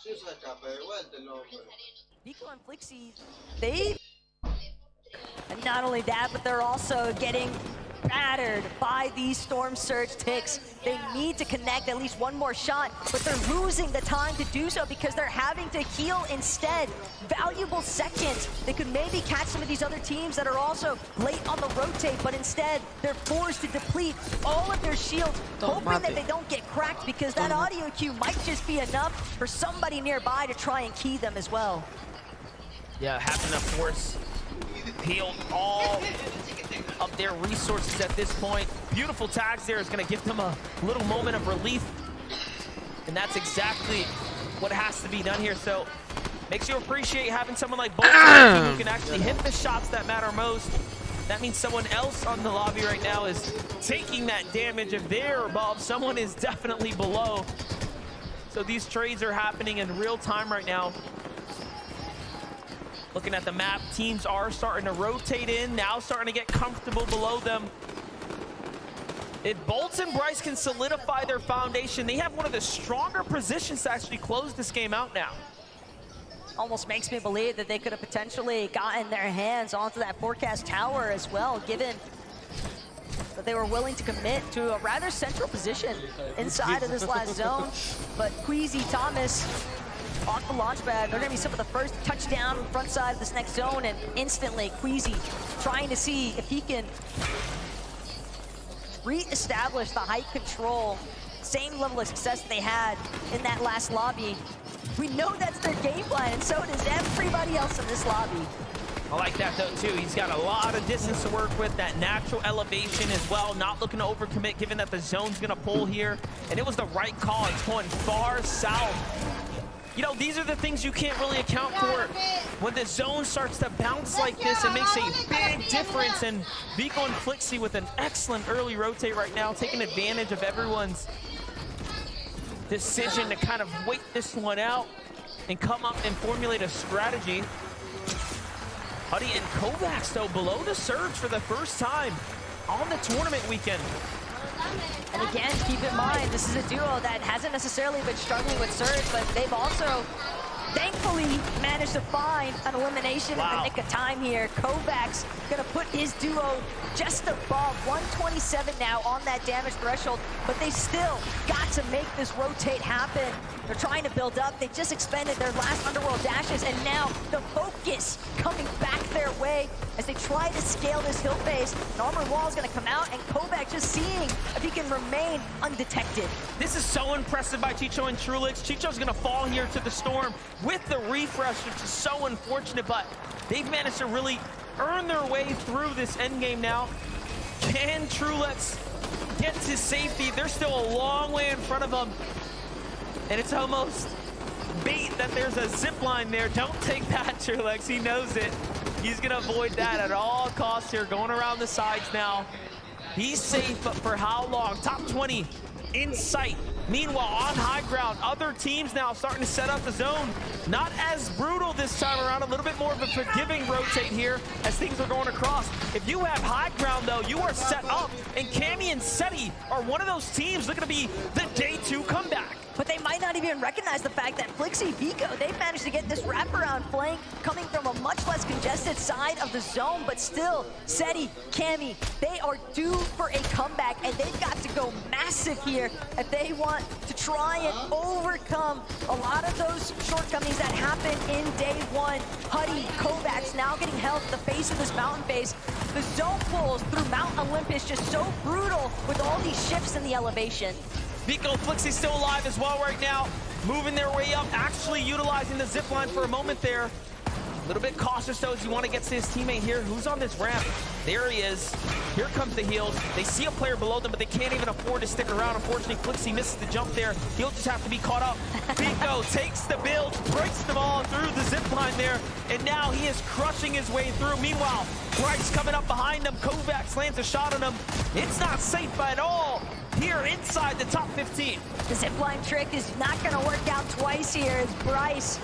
Sí, se escapa de vuelta el hombre. Nico and Flixie, and not only that, but they're also getting battered by these Storm Surge ticks. They need to connect at least one more shot, but they're losing the time to do so because they're having to heal instead. Valuable seconds. They could maybe catch some of these other teams that are also late on the rotate, but instead they're forced to deplete all of their shields, hoping that they don't get cracked because that audio cue might just be enough for somebody nearby to try and key them as well. Yeah, having to force heal all of their resources at this point. Beautiful tags there is going to give them a little moment of relief. And that's exactly what has to be done here. So makes you appreciate having someone like Bolt who can actually hit the shots that matter most. That means someone else on the lobby right now is taking that damage. If they're above, someone is definitely below. So these trades are happening in real time right now. Looking at the map, teams are starting to rotate in, now starting to get comfortable below them. If Bolts and Bryce can solidify their foundation, they have one of the stronger positions to actually close this game out now. Almost makes me believe that they could have potentially gotten their hands onto that forecast tower as well, given that they were willing to commit to a rather central position inside of this last zone. But Queasy, Thomas, off the launch pad, they're gonna be some of the first touchdown on the front side of this next zone, and instantly Queasy trying to see if he can re-establish the height control, same level of success they had in that last lobby. We know that's their game plan, and so does everybody else in this lobby. I like that though too. He's got a lot of distance to work with, that natural elevation as well, not looking to overcommit given that the zone's gonna pull here. And it was the right call. It's going far south. You know, these are the things you can't really account for. When the zone starts to bounce like this, it makes a big difference. And Vico and Flixie with an excellent early rotate right now, taking advantage of everyone's decision to kind of wait this one out and come up and formulate a strategy. Huddy and Kovacs, though, below the surge for the first time on the tournament weekend. And again, keep in mind, this is a duo that hasn't necessarily been struggling with surge, but they've also thankfully managed to find an elimination in the nick of time here. Kovacs gonna put his duo just above 127 now on that damage threshold, but they still got to make this rotate happen. They're trying to build up. They just expended their last underworld dashes, and now the focus coming back their way as they try to scale this hill face. An armored wall is gonna come out, and Kovac just seeing if he can remain undetected. This is so impressive by Chicho and Trulix. Chicho's gonna fall here to the storm with the refresh, which is so unfortunate, but they've managed to really earn their way through this endgame now. Can Trulex get to safety? They're still a long way in front of them. And it's almost bait that there's a zip line there. Don't take that, Trulex. He knows it. He's going to avoid that at all costs here. Going around the sides now. He's safe, but for how long? Top 20 in sight. Meanwhile, on high ground, other teams now starting to set up the zone. Not as brutal this time around, a little bit more of a forgiving rotate here as things are going across. If you have high ground, though, you are set up, and Cammy and Seti are one of those teams looking to be the day 2 comeback. But they might not even recognize the fact that Flixie, Vico, they managed to get this wraparound flank coming from a much less congested side of the zone, but still, Seti, Cammy, they are due for a comeback, and they've got to go massive here if they want to try and overcome a lot of those shortcomings that happened in day 1. Huddy, Kovacs now getting held at the face of this mountain base. The zone pulls through Mount Olympus just so brutal with all these shifts in the elevation. Vico, Flixie still alive as well right now. Moving their way up, actually utilizing the zip line for a moment there. A little bit cautious though as you want to get to his teammate here. Who's on this ramp? There he is. Here comes the heals. They see a player below them, but they can't even afford to stick around. Unfortunately, Flixie misses the jump there. He'll just have to be caught up. Vico takes the build, breaks the ball through the zip line there, and now he is crushing his way through. Meanwhile, Bryce coming up behind them. Kovacs lands a shot on him. It's not safe at all here inside the top 15. The zipline trick is not going to work out twice here as Bryce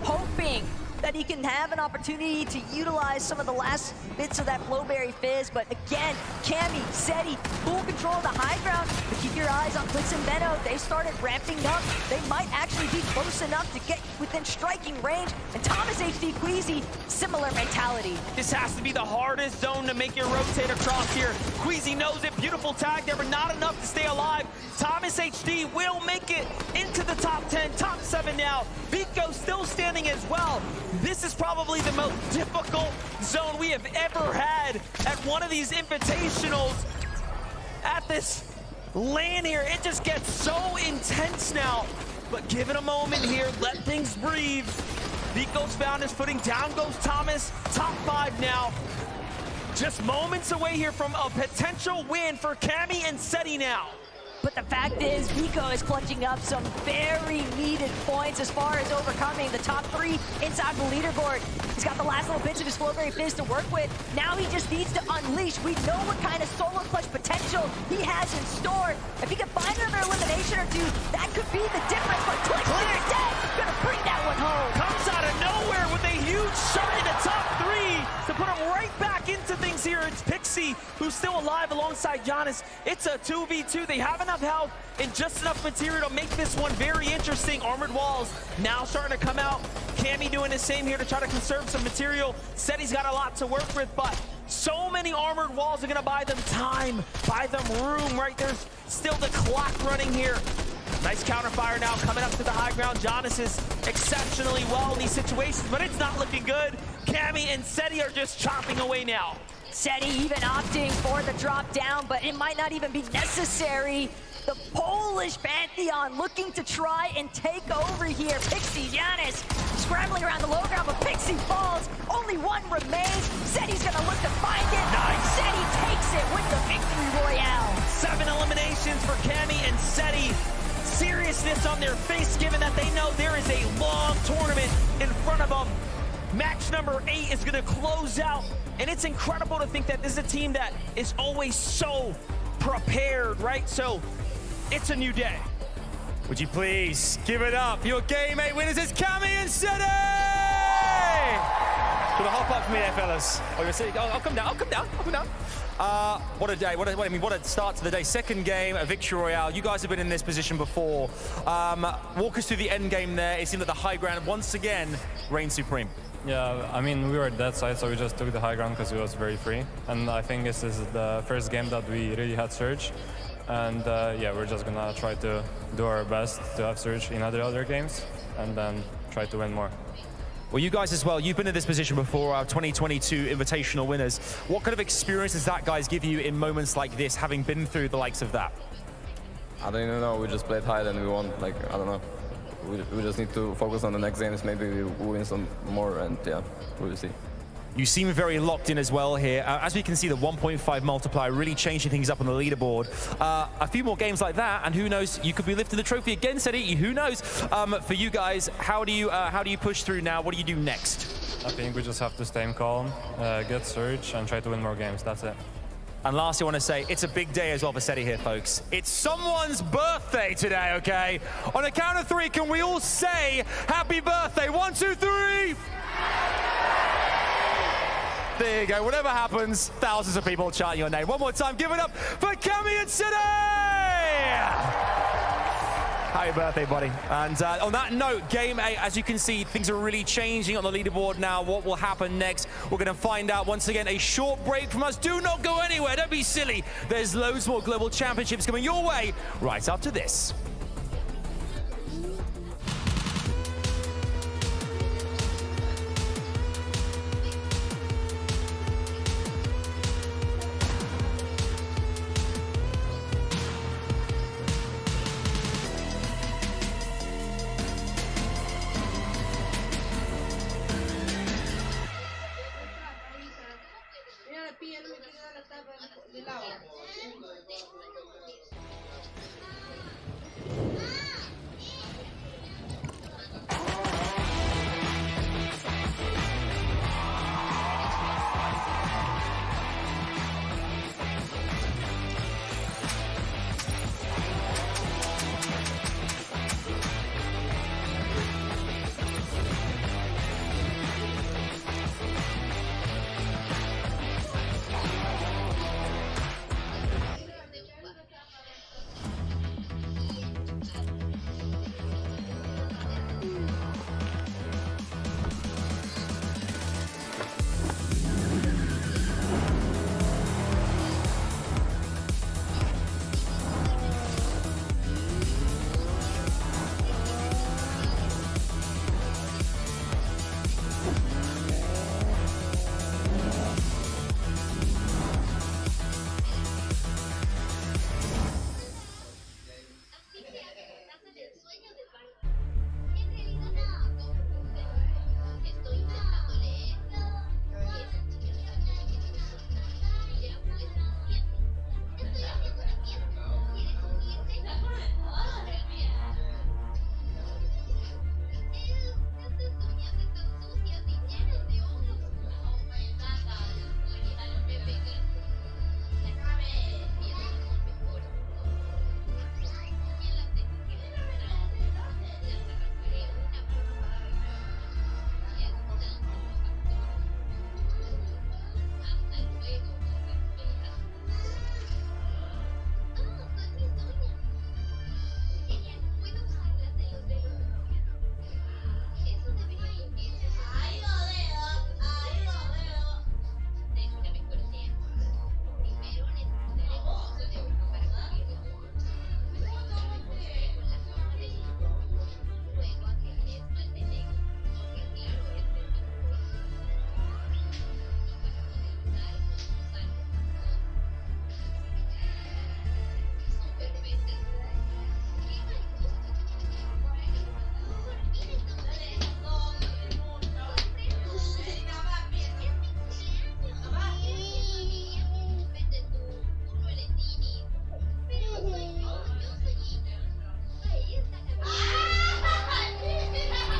hoping that he can have an opportunity to utilize some of the last bits of that Flowberry Fizz, but again, Cammy, Seti, full control of the high ground, but keep your eyes on Blitz and Benno. They started ramping up. They might actually be close enough to get within striking range, and Thomas HD Queasy, similar mentality. This has to be the hardest zone to make your rotate across here. Queasy knows it, beautiful tag there, but not enough to stay alive. Thomas HD will make it into the top 10, top 7 now. Vico still standing as well. This is probably the most difficult zone we have ever had at one of these invitationals. At this lane here, it just gets so intense now. But give it a moment here, let things breathe. Vico's found his footing, down goes Thomas, top 5 now. Just moments away here from a potential win for Cammy and Seti now. But the fact is, Vico is clutching up some very needed points as far as overcoming the top 3 inside the leaderboard. He's got the last little bits of his Flowberry Fizz to work with. Now he just needs to unleash. We know what kind of solo clutch potential he has in store. If he can find another elimination or 2, that could be the difference. But Click instead gonna bring that one home. Comes out of nowhere with a huge shot in the top 3 to put him right back into things here. It's Pixie who's still alive alongside Giannis. It's a 2v2. They have enough health and just enough material to make this one very interesting. Armored walls now starting to come out. Cammy doing the same here to try to conserve some material. Seti's got a lot to work with, but so many armored walls are going to buy them time, buy them room, right? There's still the clock running here. Nice counterfire now coming up to the high ground. Giannis is exceptionally well in these situations, but it's not looking good. Cammy and Seti are just chopping away now. Seti even opting for the drop down, but it might not even be necessary. The Polish Pantheon looking to try and take over here. Pixie, Giannis scrambling around the low ground, but Pixie falls. Only one remains. Seti's gonna look to find it. Nice. Seti takes it with the victory royale. 7 eliminations for Cammy and Seti. Seriousness on their face, given that they know there is a long tournament in front of them. Match number 8 is gonna close out, and it's incredible to think that this is a team that is always so prepared, right? So it's a new day. Would you please give it up? Your game 8 winners is Cammy and Seti! Should I hop up for me there, fellas? I'll come down, I'll come down. What a day, what a start to the day. Second game, a victory royale. You guys have been in this position before. Walk us through the end game there. It seemed that the high ground once again reigned supreme. Yeah, I mean, we were at that side, so we just took the high ground because it was very free. And I think this is the first game that we really had Surge. And yeah, we're just gonna try to do our best to have Surge in other games and then try to win more. Well, you guys as well, you've been in this position before, our 2022 Invitational winners. What kind of experience does that, guys, give you in moments like this, having been through the likes of that? I don't even know. We just played high and we won. Like, I don't know. We just need to focus on the next games. Maybe we win some more, and yeah, we will see. You seem very locked in as well here. As we can see, the 1.5 multiplier really changing things up on the leaderboard. A few more games like that, and who knows, you could be lifting the trophy again, Seti. Who knows? For you guys, how do you push through now? What do you do next? I think we just have to stay calm, get Surge, and try to win more games. That's it. And lastly, I want to say, it's a big day as well for Seti here, folks. It's someone's birthday today, okay? On a count of 3, can we all say happy birthday? 1, 2, 3! There you go. Whatever happens, thousands of people chanting your name. One more time, give it up for Cammy and Seti! Happy birthday, buddy. And on that note, game 8, as you can see, things are really changing on the leaderboard now. What will happen next? We're going to find out once again. A short break from us. Do not go anywhere. Don't be silly. There's loads more global championships coming your way right after this.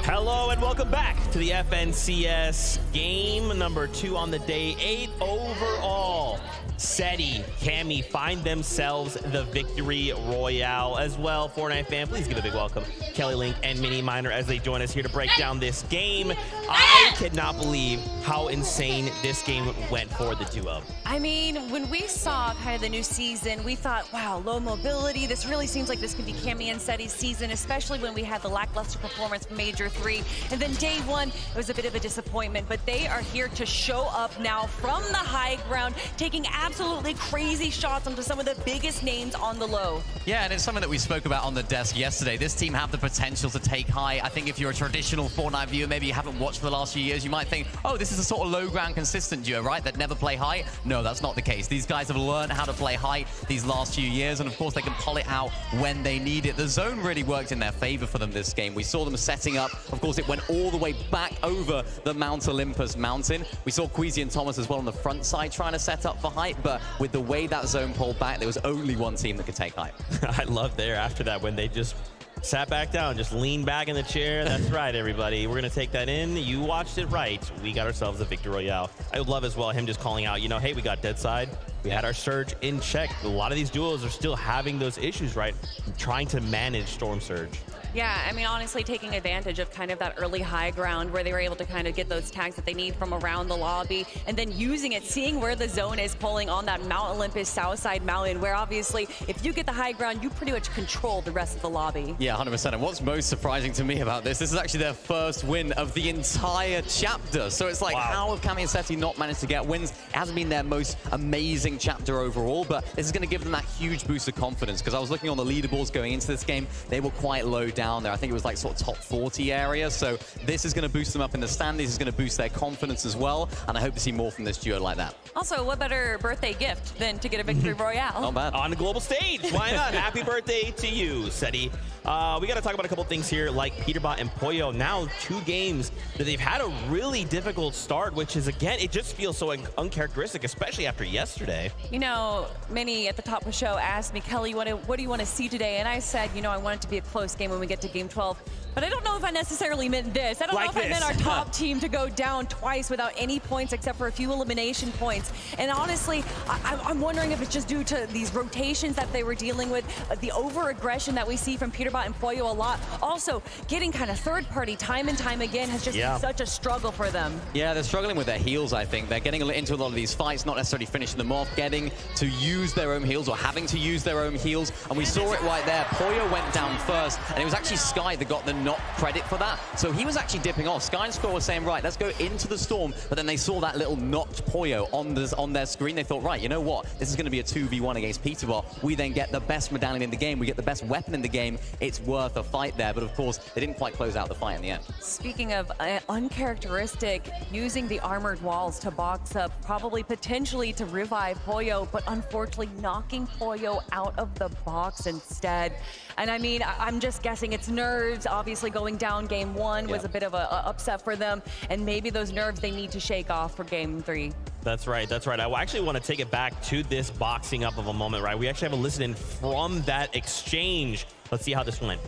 Hello and welcome back to the FNCS game number 2 on the day, 8 overall. Seti, Cammy find themselves the victory royale as well. Fortnite fan, please give a big welcome Kelly Link and Mini Miner as they join us here to break down this game. I cannot believe how insane this game went for the duo. I mean, when we saw kind of the new season, we thought, wow, low mobility. This really seems like this could be Cammy and Seti's season, especially when we had the lackluster performance from Major 3. And then day 1, it was a bit of a disappointment, but they are here to show up now from the high ground, taking absolutely crazy shots onto some of the biggest names on the low. Yeah, and it's something that we spoke about on the desk yesterday. This team have the potential to take high. I think if you're a traditional Fortnite viewer, maybe you haven't watched for the last few years, you might think, oh, this is a sort of low ground consistent duo, right? That never play high. No, that's not the case. These guys have learned how to play high these last few years, and of course they can pull it out when they need it. The zone really worked in their favor for them this game. We saw them setting up. Of course, it went all the way back over the Mount Olympus mountain. We saw Queasy and Thomas as well on the front side trying to set up for height, but with the way that zone pulled back, there was only one team that could take height. I love there after that when they just sat back down, just leaned back in the chair. That's right, everybody. We're going to take that in. You watched it right. We got ourselves a victory royale. I love as well him just calling out, you know, hey, we got dead side. We had our surge in check. A lot of these duos are still having those issues, right? Trying to manage Storm Surge. Yeah, I mean, honestly, taking advantage of kind of that early high ground where they were able to kind of get those tags that they need from around the lobby, and then using it, seeing where the zone is pulling on that Mount Olympus south side mountain, where obviously if you get the high ground, you pretty much control the rest of the lobby. Yeah, 100%. And what's most surprising to me about this is actually their first win of the entire chapter. So it's like, how have Kami and Seti not managed to get wins? It hasn't been their most amazing chapter overall, but this is going to give them that huge boost of confidence, because I was looking on the leaderboards going into this game. They were quite low down there. I think it was like sort of top 40 area. So this is going to boost them up in the standings. It's going to boost their confidence as well. And I hope to see more from this duo like that. Also, what better birthday gift than to get a victory royale? Not bad. On the global stage. Why not? Happy birthday to you, Seti. We got to talk about a couple things here, like Peterbot and Pollo. Now 2 games that they've had a really difficult start, which is, again, it just feels so uncharacteristic, especially after yesterday. You know, many at the top of the show asked me, Kelly, what do you want to see today? And I said, you know, I want it to be a close game when we get to game 12. But I don't know if I necessarily meant this. I don't know if I meant our top team to go down twice without any points except for a few elimination points. And honestly, I'm wondering if it's just due to these rotations that they were dealing with, the over-aggression that we see from Peterbot and Pollo a lot. Also, getting kind of third-party time and time again has just been such a struggle for them. Yeah, they're struggling with their heals, I think. They're getting into a lot of these fights, not necessarily finishing them off, getting to use their own heals or having to use their own heals. And we saw it right there. Pollo went down first, and it was actually Sky that got the knock credit for that. So he was actually dipping off. Sky and Score was saying, right, let's go into the storm. But then they saw that little knocked Pollo on their screen. They thought, right, you know what? This is going to be a 2v1 against Peterbot. We then get the best medallion in the game. We get the best weapon in the game. It's worth a fight there. But of course, they didn't quite close out the fight in the end. Speaking of uncharacteristic, using the armored walls to box up, probably potentially to revive Pollo, but unfortunately knocking Pollo out of the box instead. And I mean, I'm just guessing it's nerves. Obviously going down game 1 was a bit of a upset for them, and maybe those nerves they need to shake off for game 3. That's right, that's right. I actually want to take it back to this boxing up of a moment, right? We actually have a listen in from that exchange. Let's see how this went.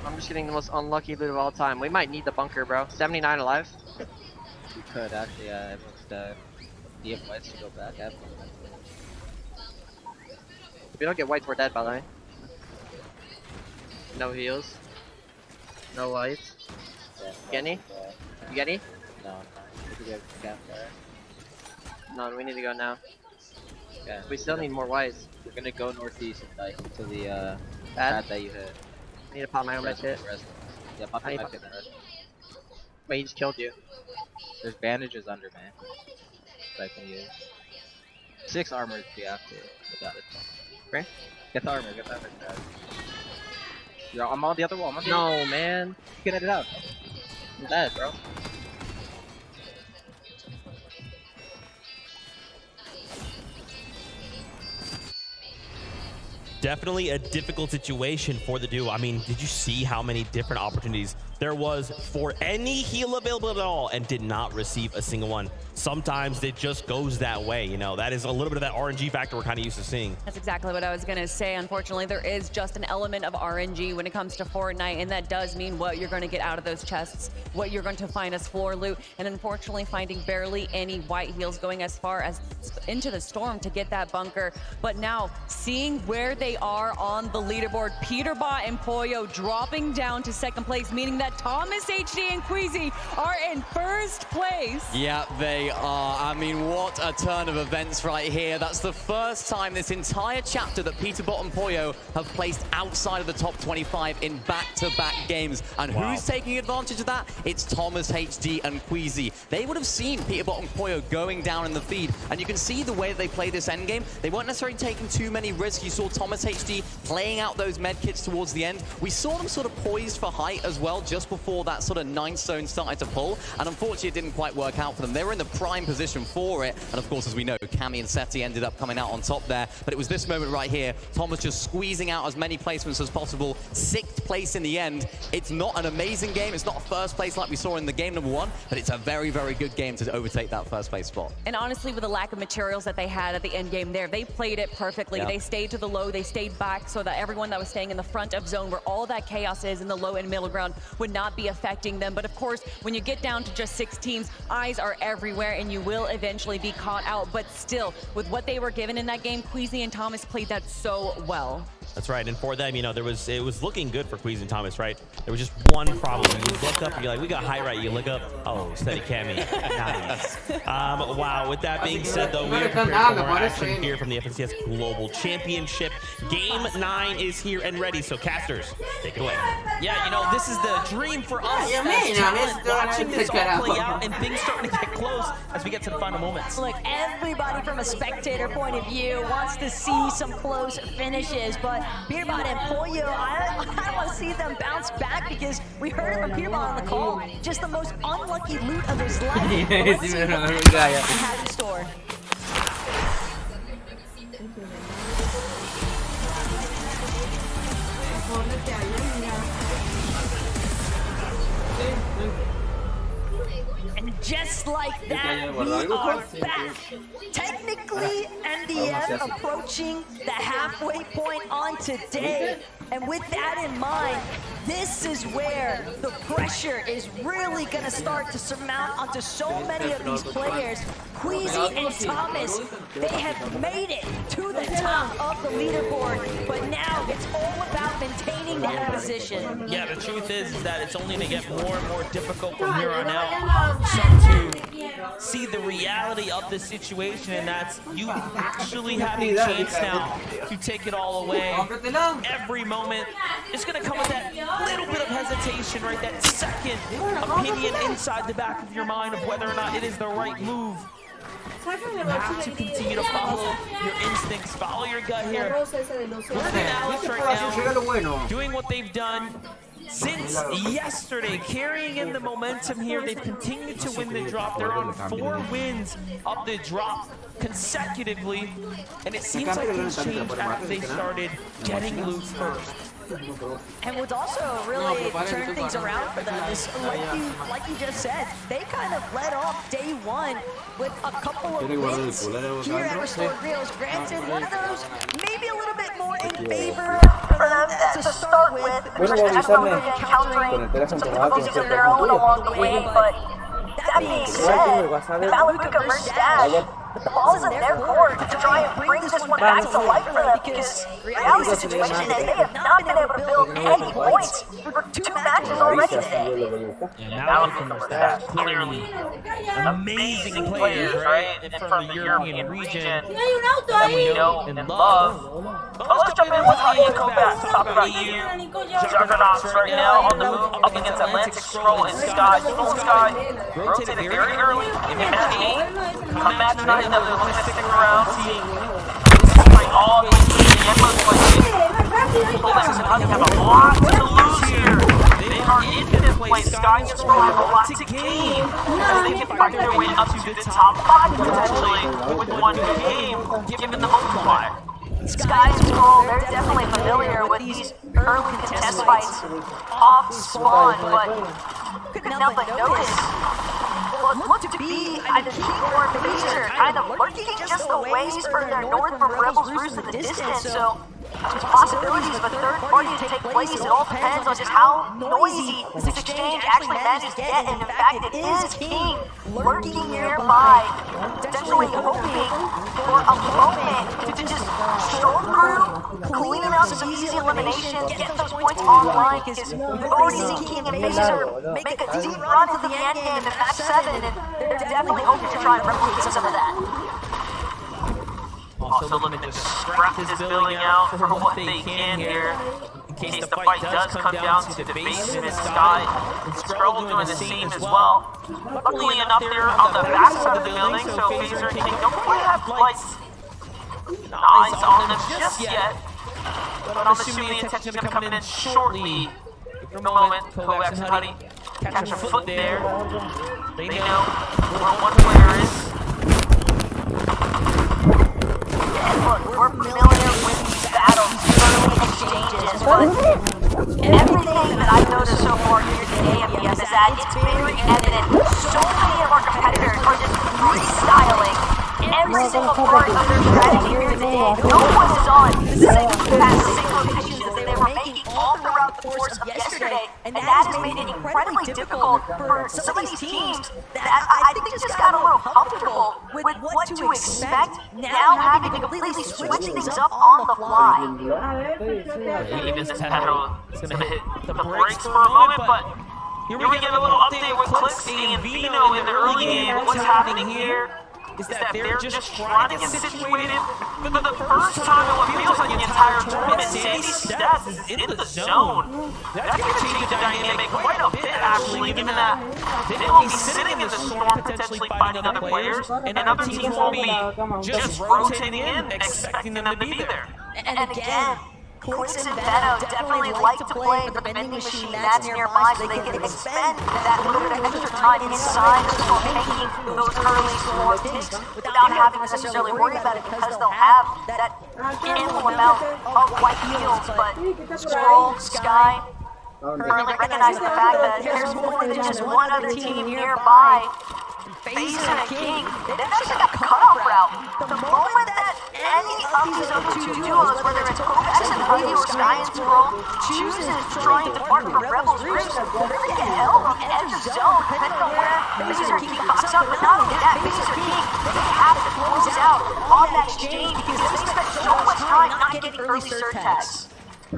I'm just getting the most unlucky loot of all time. We might need the bunker, bro. 79 alive. We could actually, everyone's the DF whites to go back. If we don't get whites, we're dead, by the way. No heals. No lights. Yeah, get any? You get any? No. We could go camp there. No, we need to go now. Yeah. We still need more whites. We're gonna go northeast and like to the pad that you hit. I need to pop my own shit. Yeah, pop your med kit. Wait, he just killed you. There's bandages under, man. That I can use. 6 armor if you have to. Without it. Okay. Get the armor, get the armor. Yeah, I'm on the other wall. I'm on the no, man. Get it out. I'm dead, bro. Definitely a difficult situation for the duo. I mean, did you see how many different opportunities there was for any heal available at all and did not receive a single one? Sometimes it just goes that way, you know. That is a little bit of that RNG factor we're kind of used to seeing. That's exactly what I was going to say. Unfortunately, there is just an element of RNG when it comes to Fortnite, and that does mean what you're going to get out of those chests, what you're going to find as floor loot, and unfortunately finding barely any white heals going as far as into the storm to get that bunker. But now, seeing where they are on the leaderboard, Peterbot and Pollo dropping down to second place, meaning that that Thomas HD and Queasy are in first place. Yeah, they are. I mean, what a turn of events right here. That's the first time this entire chapter that Peterbot and Poyo have placed outside of the top 25 in back-to-back games. And who's taking advantage of that? It's Thomas HD and Queasy. They would have seen Peterbot and Poyo going down in the feed, and you can see the way they play this endgame. They weren't necessarily taking too many risks. You saw Thomas HD playing out those med kits towards the end. We saw them sort of poised for height as well just before that sort of 9 stone started to pull, and unfortunately it didn't quite work out for them. They were in the prime position for it, and of course, as we know, Cammy and Seti ended up coming out on top there, but it was this moment right here, Thomas just squeezing out as many placements as possible, 6th place in the end. It's not an amazing game, it's not first place like we saw in the game number 1, but it's a very, very good game to overtake that first place spot. And honestly, with the lack of materials that they had at the end game there, they played it perfectly. They stayed to the low, they stayed back so that everyone that was staying in the front of zone where all that chaos is in the low and middle ground would not be affecting them. But of course, when you get down to just 6 teams, eyes are everywhere and you will eventually be caught out. But still, with what they were given in that game, Queasy and Thomas played that so well. That's right, and for them, you know, it was looking good for Queasy and Thomas, right? There was just one problem. You look up, and you're like, we got high right. You look up, oh, steady Cammy. Nice. Wow, with that being said, though, we are prepared for more action here from the FNCS Global Championship. Game 9 is here and ready, so casters, take it away. Yeah, you know, this is the dream for us as talent, watching this all play out and things starting to get close as we get to the final moments. Look, everybody from a spectator point of view wants to see some close finishes, but Peterbot and Poyo, I want to see them bounce back because we heard from Peterbot on the call, just the most unlucky loot of his life. Let's see what he has in store. And just like that, we are back. Technically, NDM approaching the halfway point on today. And with that in mind, this is where the pressure is really going to start to surmount onto so many of these players. Queasy and Thomas, they have made it to the top of the leaderboard, but now it's all about maintaining that position. Yeah, the truth is that it's only going to get more and more difficult from here on out. So to see the reality of the situation, and that's you actually have a chance now to take it all away. Every moment is going to come with that little bit of hesitation, right? That second opinion inside the back of your mind of whether or not it is the right move. You have to continue to follow your instincts, follow your gut here. Look at Alex right now, doing what they've done since yesterday, carrying in the momentum here. They've continued to win the drop. They're on 4 wins of the drop consecutively, and it seems like things changed after they started getting loot first. And what's also really turned things around for them is, like you just said, they kind of led off day 1 with a couple of wins here at Restored Reels. Granted, one of those maybe a little bit more in favor for them to start with. Encountering some difficulties of their own along the way, but that being said, Malaluka versus Dash, the ball's in their court to try and bring this one back to life for them, because reality's situation is they have not been able to build any points for 2 matches already today. And Malaluka versus Dash, clearly amazing players, right, from the European region that we know and love. But let's jump in with Eco Bass to talk about EU. Juggernauts right now on the move up against Atlantic Scroll and Sky. Full Sky rotated very early in match 8. Come match 9, they're going to stick around. Despite all these endless plays, Bullets and Honey have a lot to lose here. They are in 5th place. Sky and Scroll have a lot to gain as they can fight their way up to the top 5 potentially with 1 game given the multiplier. Sky and Scroll, they're definitely familiar with these early contest fights off spawn, but couldn't help but notice what looked to be a key formation, kind of lurking just a ways further north from Rebels Roost in the distance, so possibilities of a third party to take place. It all depends on just how noisy this exchange actually manages to get. And in fact, it is King lurking nearby, essentially hoping for a moment to just stroll through, clean up some easy eliminations, get those points online, because we've already seen King and Phaser make a deep run into the end game in match 7, and they're definitely hoping to try and replicate some of that. Also looking to scrap this building out for what they can here, in case the fight does come down to the basement sky. And Scroll doing the same as well. Luckily enough, they're on the back side of the building, so Phaser and King don't quite have lights eyes on them just yet. But I'm assuming the attention's gonna come in shortly. For a moment, Kovacs and Huddy catch a foot there. They know where one player is. Look, we're familiar with these battles, early exchanges, but everything that I've noticed so far here today at BS is that it's very evident so many of our competitors are just freestyling every single part of their strategy here today. No one is on the same synchronisation that they were making all throughout the course of yesterday, and that has made it incredibly difficult for some of these teams that I think just got a little comfortable with what to expect, now having to completely switch things up on the fly. Even Petro is going to hit the brakes for a moment, but here we get a little update with Clixy and Vino in the early game. What's happening here is that they're just trying to get situated for the first time in what feels like the entire tournament. Sandy Stats is in the zone. That's going to change the dynamic quite a bit, actually, given that they won't be sitting in the storm potentially fighting other players, and other teams won't be just rotating in, expecting them to be there. And again, Clix and Beto definitely like to play with the vending machine that's nearby so they can expend that little bit of extra time inside before making those early score ticks without having to necessarily worry about it, because they'll have that ample amount of white fields. But Scroll, Sky, currently recognizing the fact that there's more than just one other team nearby. Phaser and King, they've actually got a cutoff route. The moment that any of these other two duos, whether it's Kovacs and Huddy or Sky and Scroll, chooses to try and depart from Rebel's groups, they're going to get held on the edge of zone, depending on where Phaser and King pops up. But not only that, Phaser and King, they have to close out on that exchange because they spent so much time not getting early surge tags.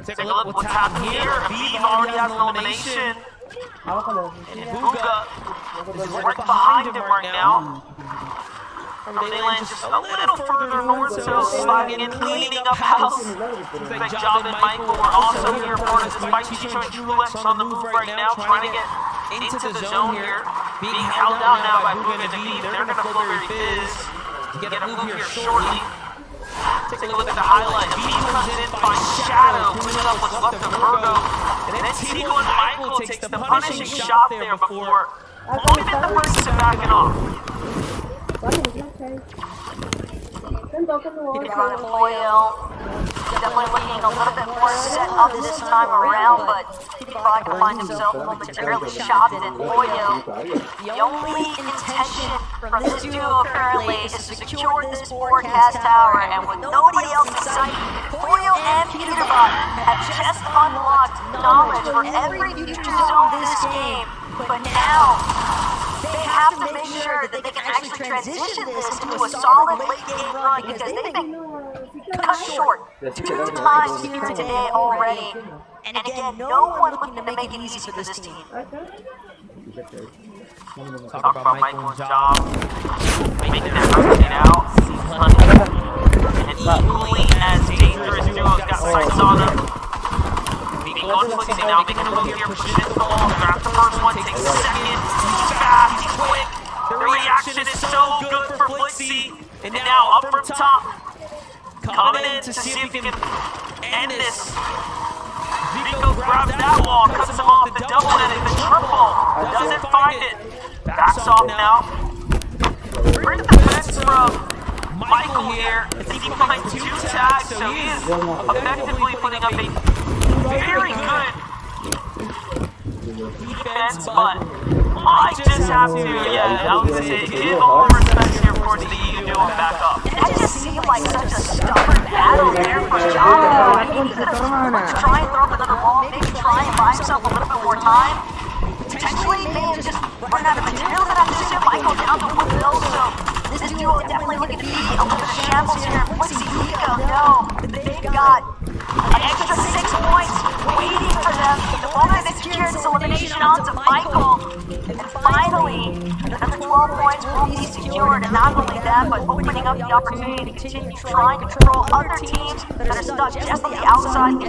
Take a look what's happening here. Vive already has an elimination. And Booga is right behind him right now. They land just a little further north, so sliding in, cleaning up house. Big job, and Michael. We're also here for this fight. Chicho and Trulex on the move right now, trying to get into the zone here. Being held down now by Booga and Vive. They're going to flow very fizz. Get a move here shortly. Take a look at the highlight. Vive comes in, finds Shadow, cleaning up what's left of Virgo. And then Tico and Michael takes the punishing shot there before only been the first to backing off. Definitely looking a little bit more set up this time around, but T5 finds himself momentarily chopped, and Boyo, the only intention from this duo currently is to secure this forecast tower, and with nobody else in sight, Boyo and Peterbot have just unlocked knowledge for every future zone this game, but now they have to make sure that they can actually transition this into a solid late game run, because they've been cut short 2 times here today already. And again, no one looking to make it easy for this team. Talk about Michael's job, making their first get out. And equally as dangerous duos got sights on them. Going Flixie now, making a move here, pushing it along. Grab the first one, takes the second. Fast, quick. The reaction is so good for Flixie. And now up from top, coming in to see if he can end this. Vico grabs that wall, cuts him off the double, and it's the triple. Doesn't find it. Backs off now. Great defense from Michael here. He finds 2 tags, so he is effectively putting up a very good defense, but might just have to, I would say, give all respect here towards the EU and back up. That just seemed like such a stubborn battle there for Java. I mean, he could have try and throw up another wall, maybe try and buy himself a little bit more time. Potentially, maybe just run out of materials and have to sit Michael down to one bill, so this duo definitely looking to be a little bit of shambles here. What's Nico? No, they've got an extra 6 points waiting for them. The moment they secured this elimination onto Michael, and finally, another 12 points will be secured, and not only that, but opening up the opportunity to continue trying to control other teams that are stuck just on the outside.